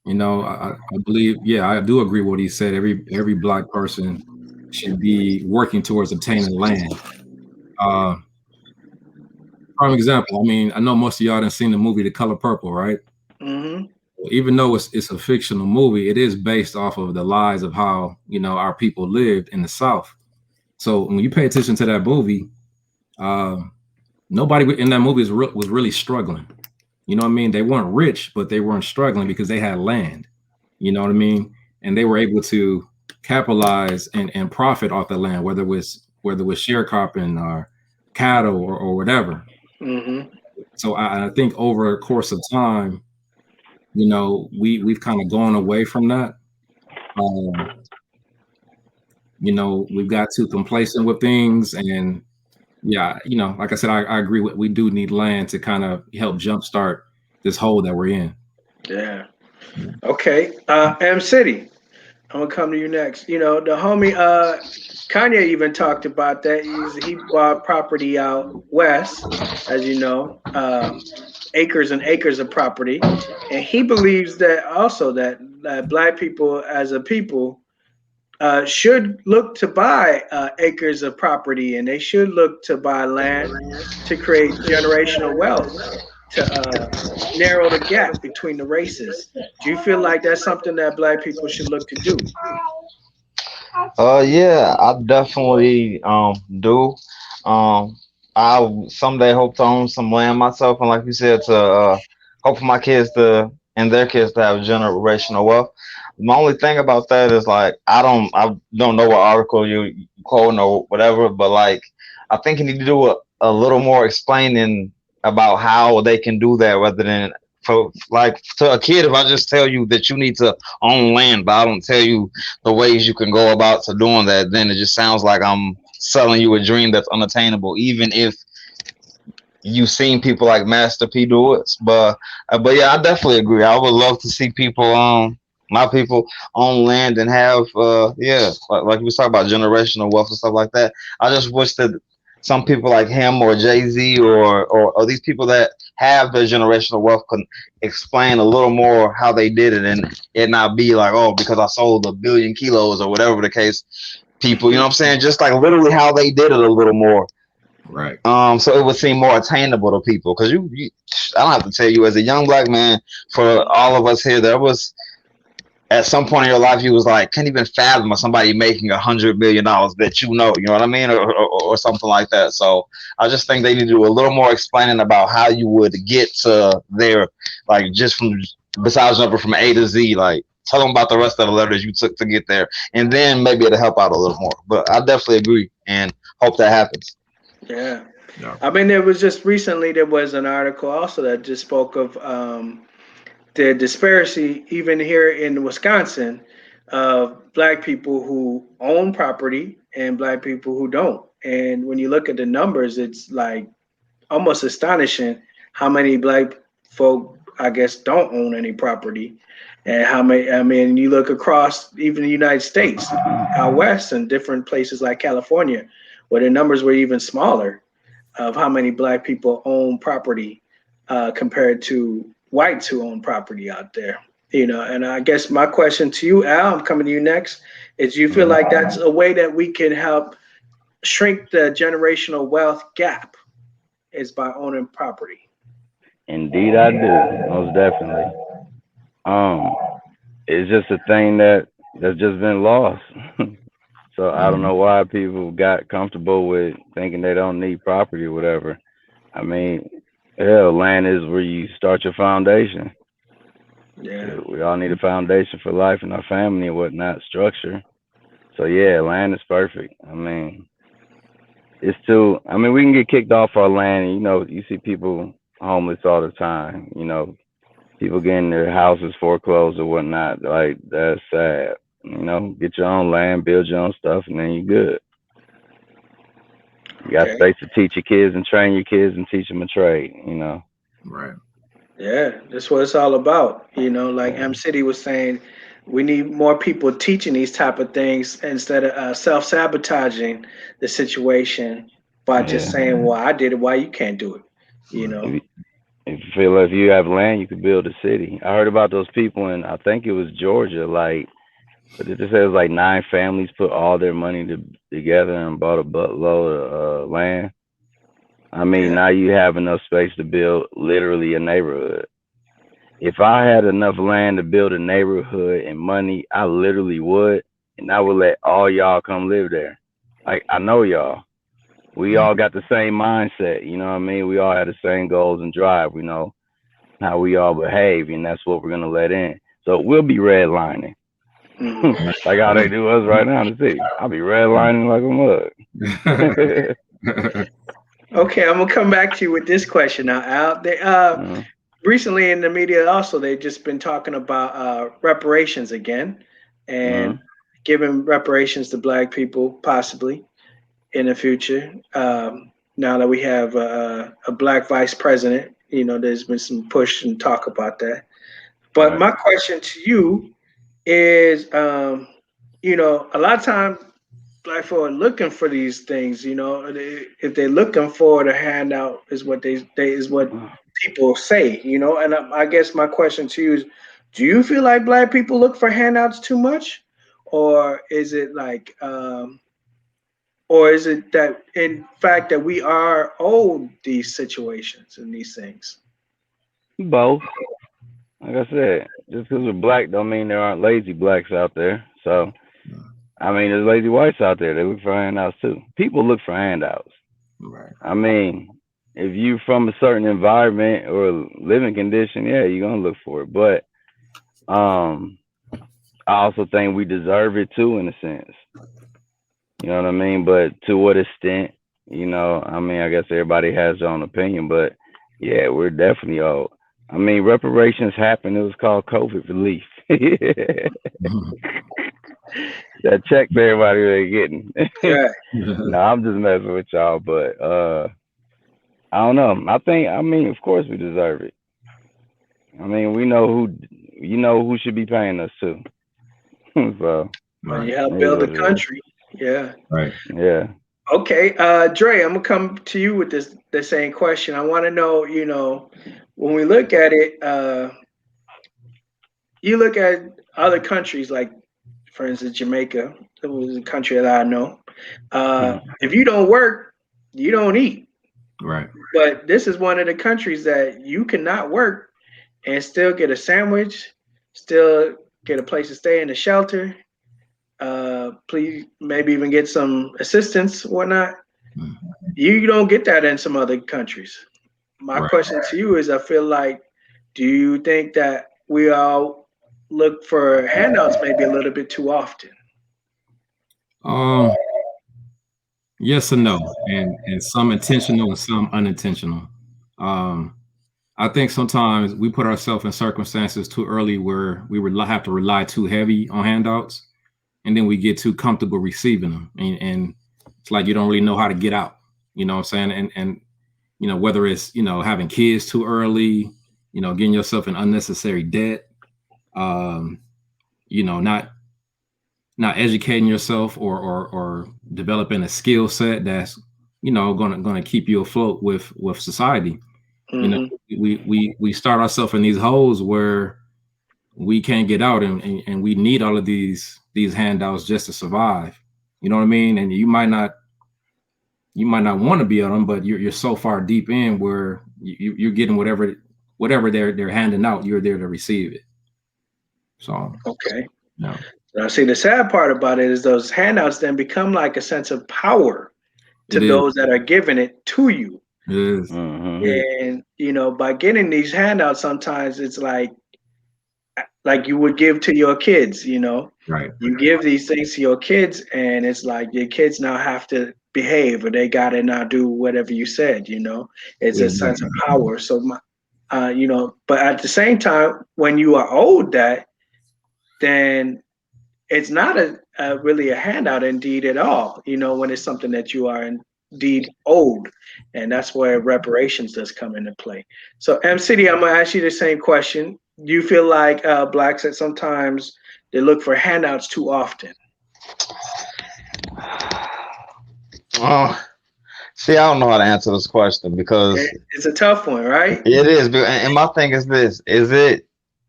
You know, I believe, yeah, I do agree with what he said. Every black person should be working towards obtaining land. Uh, prime example. I mean, I know most of y'all done seen the movie The Color Purple, right? Mm-hmm. Even though it's a fictional movie, it is based off of the lives of how, you know, our people lived in the South. So when you pay attention to that movie, nobody in that movie was really struggling. You know what I mean? They weren't rich, but they weren't struggling because they had land. You know what I mean? And they were able to capitalize and profit off the land, whether it was sharecropping or cattle or whatever. Mm-hmm. So I think over a course of time, you know, we've kind of gone away from that. Um, you know, we've got too complacent with things, and yeah, you know, like I said, I agree with we do need land to kind of help jumpstart this hole that we're in. Yeah. Okay. M City, I'm gonna come to you next. You know, the homie Kanye even talked about that. He bought property out west, as you know, acres and acres of property, and he believes that also that black people as a people should look to buy acres of property, and they should look to buy land to create generational wealth to narrow the gap between the races. Do you feel like that's something that black people should look to do? Yeah, I definitely do. Um, I someday hope to own some land myself, and like you said, to hope for my kids to and their kids to have generational wealth. The only thing about that is like I don't know what article you quoting or whatever, but like I think you need to do a little more explaining about how they can do that rather than for like to a kid. If I just tell you that you need to own land, but I don't tell you the ways you can go about to doing that, then it just sounds like I'm selling you a dream that's unattainable, even if you've seen people like Master P do it. But yeah, I definitely agree. I would love to see people my people own land and have yeah, like we was talking about generational wealth and stuff like that. I just wish that some people like him or Jay-Z or these people that have the generational wealth can explain a little more how they did it, and it not be like, oh, because I sold 1 billion kilos or whatever the case. People, you know what I'm saying? Just like literally how they did it a little more. Right. So it would seem more attainable to people. Because I don't have to tell you, as a young black man, for all of us here, there was at some point in your life you was like, can't even fathom somebody making $100 million that you know what I mean, or something like that. So I just think they need to do a little more explaining about how you would get to there, like just from besides jumping from A to Z, like. Tell them about the rest of the letters you took to get there, and then maybe it'll help out a little more. But I definitely agree and hope that happens. Yeah. Yeah. I mean, there was just recently there was an article also that just spoke of the disparity even here in Wisconsin of black people who own property and black people who don't. And when you look at the numbers, it's like almost astonishing how many black folk, I guess, don't own any property. And how many, I mean, you look across even the United States, out west, and different places like California, where the numbers were even smaller of how many black people own property compared to whites who own property out there. You know, and I guess my question to you, Al, I'm coming to you next, is do you feel like that's a way that we can help shrink the generational wealth gap is by owning property? Indeed, I do. Most definitely. Um, it's just a thing that's just been lost. So I don't know why people got comfortable with thinking they don't need property or whatever. I mean, hell, land is where you start your foundation. Yeah. We all need a foundation for life and our family and whatnot, structure. So yeah, land is perfect. I mean, it's too. I mean, we can get kicked off our land, and you see people homeless all the time. People getting their houses foreclosed or whatnot. Like that's sad. Get your own land, build your own stuff, and then you're good. You got Okay. space to teach your kids and train your kids and teach them a trade. Right. Yeah, that's what it's all about. You know, like Yeah. M City was saying, we need more people teaching these type of things instead of self sabotaging the situation. by just saying, "Well, I did it. Why you can't do it?" You Right. know. If you feel like if you have land, you could build a city. I heard about those people in, I think it was Georgia, like, but it just says like 9 families put all their money together and bought a buttload of land. I mean, Yeah. now you have enough space to build literally a neighborhood. If I had enough land to build a neighborhood and money, I literally would, and I would let all y'all come live there. Like, I know y'all. We all got the same mindset, you know what I mean? We all have the same goals and drive. We know how we all behave, and that's what we're gonna let in. So we'll be redlining, Mhm. like how they do us right now in the city. I'll be redlining like a mug. Okay, I'm gonna come back to you with this question now, Al. Recently in the media, also they've just been talking about reparations again, and giving reparations to Black people possibly in the future. Now that we have a Black vice president, you know, there's been some push and talk about that. But Right. my question to you is, you know, a lot of times Black folk are looking for these things. You know, if they're looking for the handout, is what they is what people say. You know, and I guess my question to you is, do you feel like Black people look for handouts too much, or is it like, or is it that in fact that we are owed these situations and these things? Both. Like I said, just because we're Black don't mean there aren't lazy Blacks out there. So, I mean, there's lazy whites out there. They look for handouts too. People look for handouts. Right. I mean, if you from a certain environment or living condition, yeah, you're gonna look for it. But I also think we deserve it too, in a sense. You know what I mean? But to what extent? You know, I mean, I guess everybody has their own opinion, but yeah, we're definitely owed. I mean, reparations happened. It was called COVID relief. That check to everybody they're getting. Right. No, I'm just messing with y'all, but I don't know. I mean, of course we deserve it. I mean, we know who, you know, who should be paying us too. So When Right. you help it is build the what it is. country. Yeah. Right. Yeah. Okay, Dre, I'm gonna come to you with this the same question. I want to know, you know, when we look at it, you look at other countries like, for instance, Jamaica, that was a country that I know. If you don't work, you don't eat. Right. But this is one of the countries that you cannot work and still get a sandwich, still get a place to stay in a shelter. Please, maybe even get some assistance, whatnot. You don't get that in some other countries. My Right. question to you is, I feel like, do you think that we all look for handouts maybe a little bit too often? Um. Yes and no, and some intentional and some unintentional. Um. I think sometimes we put ourselves in circumstances too early where we would have to rely too heavy on handouts, and then we get too comfortable receiving them, and it's like you don't really know how to get out. You know what I'm saying? And you know, whether it's, you know, having kids too early, you know, getting yourself in unnecessary debt, um, you know, not educating yourself or developing a skill set that's, you know, gonna keep you afloat with society. You know, Hmm. we start ourselves in these holes where we can't get out, and we need all of these handouts just to survive. You know what I mean? And you might not want to be on them, but you're so far deep in where you're getting whatever they're handing out, you're there to receive it. So Okay. no, Now, see, the sad part about it is those handouts then become like a sense of power to it is. those that are giving it to you. It is. And, you know, by getting these handouts, sometimes it's like you would give to your kids, you know, Right. you give these things to your kids, and it's like your kids now have to behave, or they got to now do whatever you said, you know, it's a sense of Exactly. power. So, you know, but at the same time, when you are owed that, then it's not really a handout indeed at all, you know, when it's something that you are indeed owed. And that's where reparations does come into play. So MCD, I'm gonna ask you the same question. Do you feel like Blacks that sometimes they look for handouts too often? Oh, See, I don't know how to answer this question because It's a tough one, right? it is. And my thing is this: is it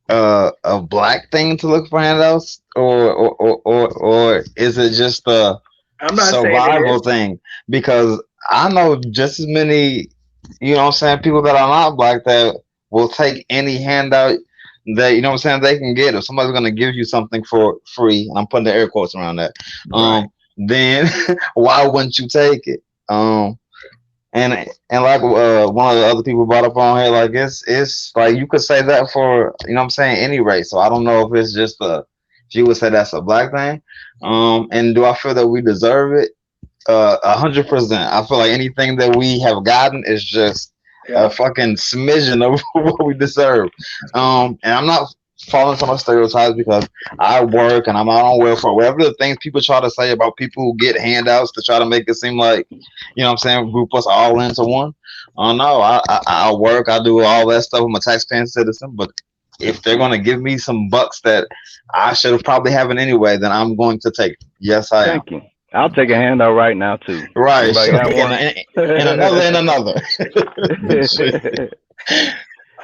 a black thing to look for handouts, or is it just a I'm not saying it survival is. thing? Because I know just as many, you know what I'm saying, people that are not black that will take any handout that, you know what I'm saying, they can get. If somebody's gonna give you something for free, and I'm putting the air quotes around that, Right. then why wouldn't you take it? And like one of the other people brought up on here, like it's like you could say that for, you know what I'm saying, any race. So I don't know if it's just if you would say that's a black thing. And do I feel that we deserve it? 100%. I feel like anything that we have gotten is just a Yeah. fucking smidgen of what we deserve. And I'm not falling into my stereotypes because I work and I'm out on welfare. Whatever the things people try to say about people who get handouts to try to make it seem like, you know what I'm saying, group us all into one. No, I work, I do all that stuff. I'm a taxpaying citizen, but if they're gonna give me some bucks that I should have probably having anyway, then I'm going to take it. Yes, I am. Thank you. I'll take a handout right now too. Right. Anybody got one? And another.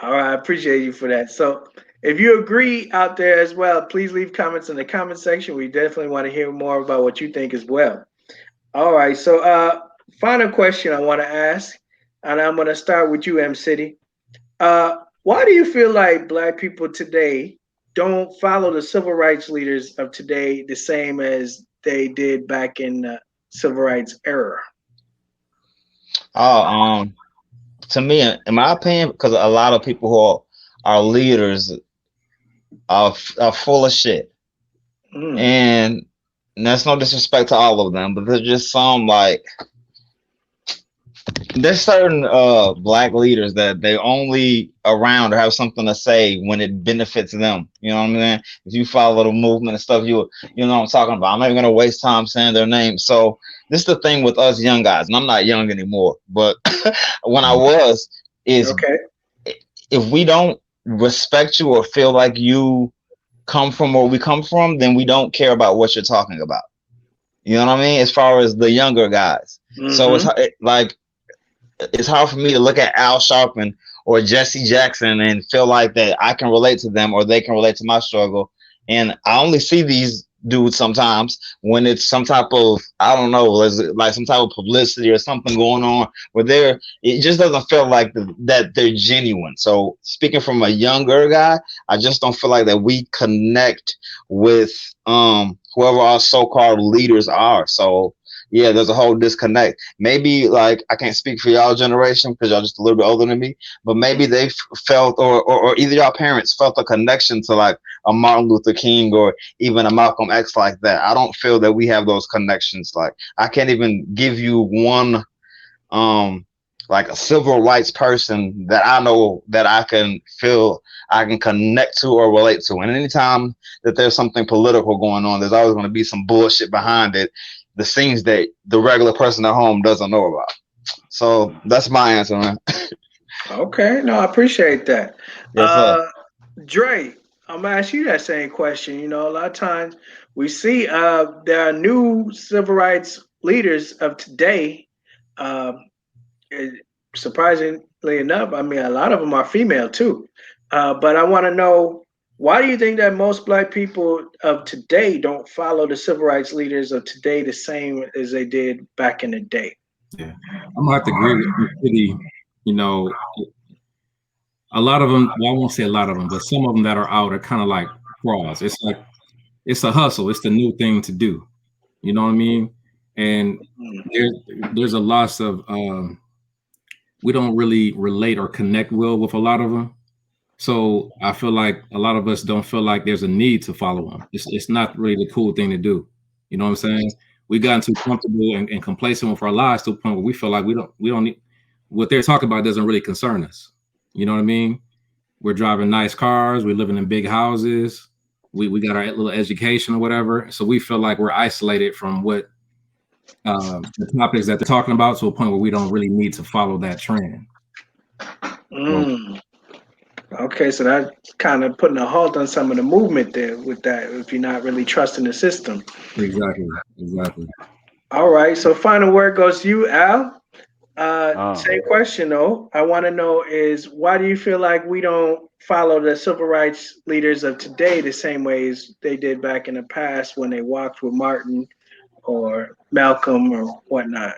All right, I appreciate you for that. So if you agree out there as well, please leave comments in the comment section. We definitely want to hear more about what you think as well. All right, so final question I want to ask, and I'm going to start with you, M City. Why do you feel like Black people today don't follow the civil rights leaders of today the same as they did back in the civil rights era? Oh, to me, in my opinion, because a lot of people who are leaders are full of shit, Mm, and that's no disrespect to all of them, but there's just some like there's certain black leaders that they only around or have something to say when it benefits them. You know what I mean? If you follow the movement and stuff, you know what I'm talking about. I'm not even gonna waste time saying their name. So this is the thing with us young guys, and I'm not young anymore, but when I was, is okay. if we don't respect you or feel like you come from where we come from, then we don't care about what you're talking about. You know what I mean? As far as the younger guys. So Mm-hmm. like it's hard for me to look at Al Sharpton or Jesse Jackson and feel like that I can relate to them or they can relate to my struggle. And I only see these dudes sometimes when it's some type of, I don't know, like some type of publicity or something going on where it just doesn't feel like that they're genuine. So speaking from a younger guy, I just don't feel like that we connect with whoever our so-called leaders are. So yeah, there's a whole disconnect. Maybe like I can't speak for y'all generation because y'all just a little bit older than me, but maybe they felt or either y'all parents felt a connection to like a Martin Luther King or even a Malcolm X like that. I don't feel that we have those connections. Like I can't even give you one like a civil rights person that I know that I can feel I can connect to or relate to. And anytime that there's something political going on, there's always going to be some bullshit behind it, the things that the regular person at home doesn't know about. So that's my answer, man. Okay, no, I appreciate that. Yes, sir. Dre, I'm gonna ask you that same question. You know, a lot of times we see there are new civil rights leaders of today. Uh, eh, Surprisingly enough, I mean, a lot of them are female too. But I want to know, why do you think that most Black people of today don't follow the civil rights leaders of today the same as they did back in the day? Yeah, I'm gonna have to agree with you, City. You know, a lot of them. Well, I won't say a lot of them, but some of them that are out are kind of like frauds. It's like it's a hustle. It's the new thing to do. You know what I mean? And there's a loss of we don't really relate or connect well with a lot of them. So I feel like a lot of us don't feel like there's a need to follow them. It's not really the cool thing to do. You know what I'm saying? We gotten too comfortable and complacent with our lives to a point where we feel like we don't need what they're talking about doesn't really concern us. You know what I mean? We're driving nice cars, we're living in big houses, we got our little education or whatever. So we feel like we're isolated from what the topics that they're talking about to a point where we don't really need to follow that trend. So, Mm. Okay, so that's kind of putting a halt on some of the movement there with that, if you're not really trusting the system. exactly. All right, so final word goes to you, Al. Same question though. I want to know is why do you feel like we don't follow the civil rights leaders of today the same way as they did back in the past when they walked with Martin or Malcolm or whatnot?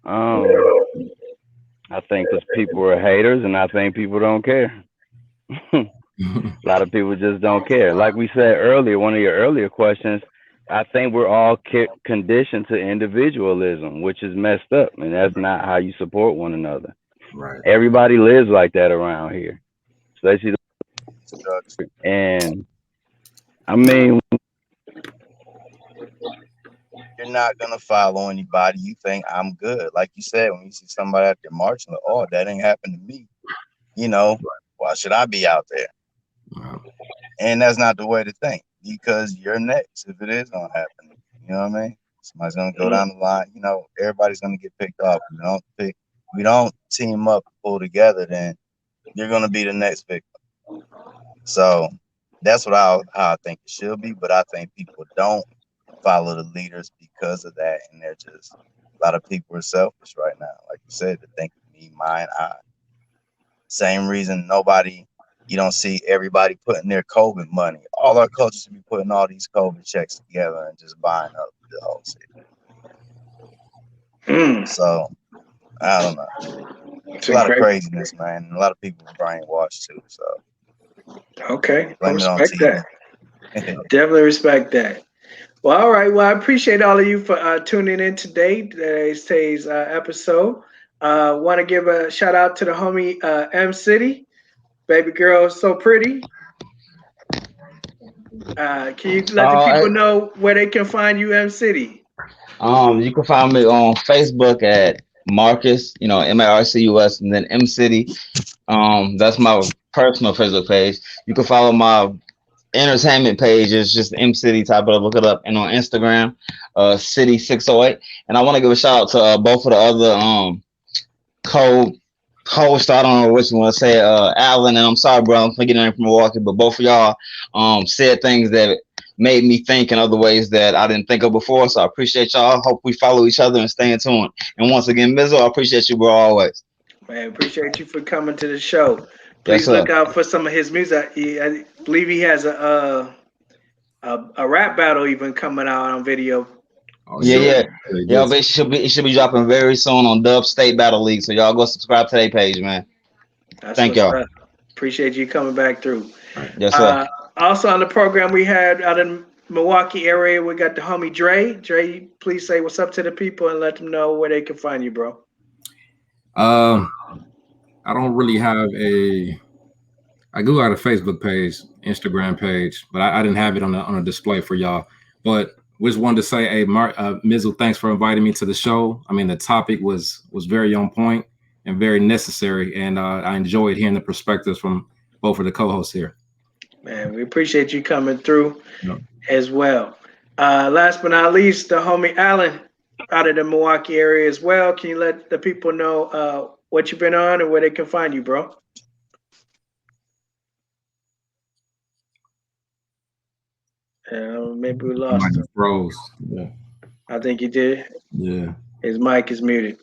I think because people are haters, and I think people don't care. A lot of people just don't care. Like we said earlier, one of your earlier questions, I think we're all conditioned to individualism, which is messed up, and that's not how you support one another. Right. Everybody lives like that around here, especially and I mean, you're not gonna follow anybody you think I'm good. Like you said, when you see somebody out there marching, like, oh, that ain't happened to me. You know, why should I be out there? Wow. And that's not the way to think, because you're next if it is gonna happen. You know what I mean? Somebody's gonna go down the line. You know, everybody's gonna get picked off. We don't team up, pull together, then you're gonna be the next victim. So that's how I think it should be. But I think people don't follow the leaders because of that, and they're just, a lot of people are selfish right now. Like you said, to think of me, mine, I. Same reason you don't see everybody putting their COVID money. All our coaches should be putting all these COVID checks together and just buying up the whole city. So I don't know. It's a lot of craziness, man. And a lot of people brainwashed too. So okay, I blame it on respect TV. that. Definitely respect that. Well, all right. Well, I appreciate all of you for tuning in today's episode. Want to give a shout out to the homie M City. Baby girl is so pretty. Can you let the people know where they can find you, M City? You can find me on Facebook at Marcus, Marcus, and then M City. That's my personal Facebook page. You can follow my entertainment page. It's just M City. Type it up, look it up, and on Instagram, City 608. And I want to give a shout out to both of the other co-host, I don't know which you want to say, Alan, and I'm sorry, bro, I'm forgetting from Milwaukee, but both of y'all said things that made me think in other ways that I didn't think of before. So I appreciate y'all. Hope we follow each other and stay in tune. And once again, Mizzo, I appreciate you, bro, always. Man, appreciate you for coming to the show. Yes, Please look out for some of his music. I believe he has a rap battle even coming out on video. Oh, yeah. But it should be dropping very soon on Dub State Battle League. So y'all go subscribe to their page, man. Thank y'all. Appreciate you coming back through. Yes, sir. Also on the program we had out in Milwaukee area, we got the homie Dre. Dre, please say what's up to the people and let them know where they can find you, bro. I don't really have I do have a Facebook page, Instagram page, but I didn't have it on a display for y'all. But we just wanted to say, hey, Mizzle, thanks for inviting me to the show. I mean, the topic was very on point and very necessary, and I enjoyed hearing the perspectives from both of the co-hosts here. Man, we appreciate you coming through as well. Last but not least, the homie Alan out of the Milwaukee area as well. Can you let the people know what you've been on and where they can find you, bro? Maybe we lost him. Froze. Yeah. I think he did. Yeah. His mic is muted.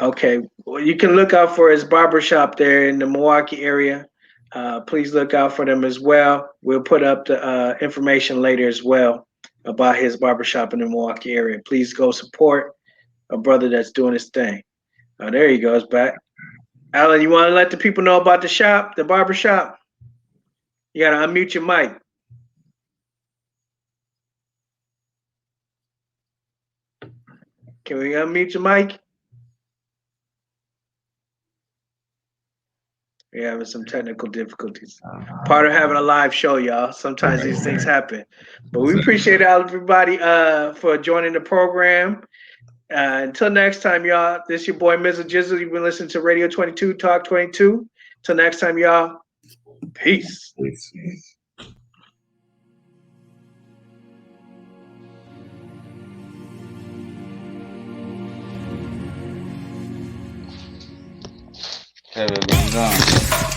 Okay. Well, you can look out for his barbershop there in the Milwaukee area. Please look out for them as well. We'll put up the information later as well about his barbershop in the Milwaukee area. Please go support a brother that's doing his thing. Oh, there he goes back. Alan, you want to let the people know about the shop, the barbershop? You got to unmute your mic. Can we unmute your mic? We're having some technical difficulties. Part of having a live show, y'all. Sometimes these things happen. But we appreciate everybody for joining the program. Until next time, y'all, this is your boy, Mizzle Jizzle. You've been listening to Radio 22, Talk 22. Till next time, y'all. Peace. Have it been done.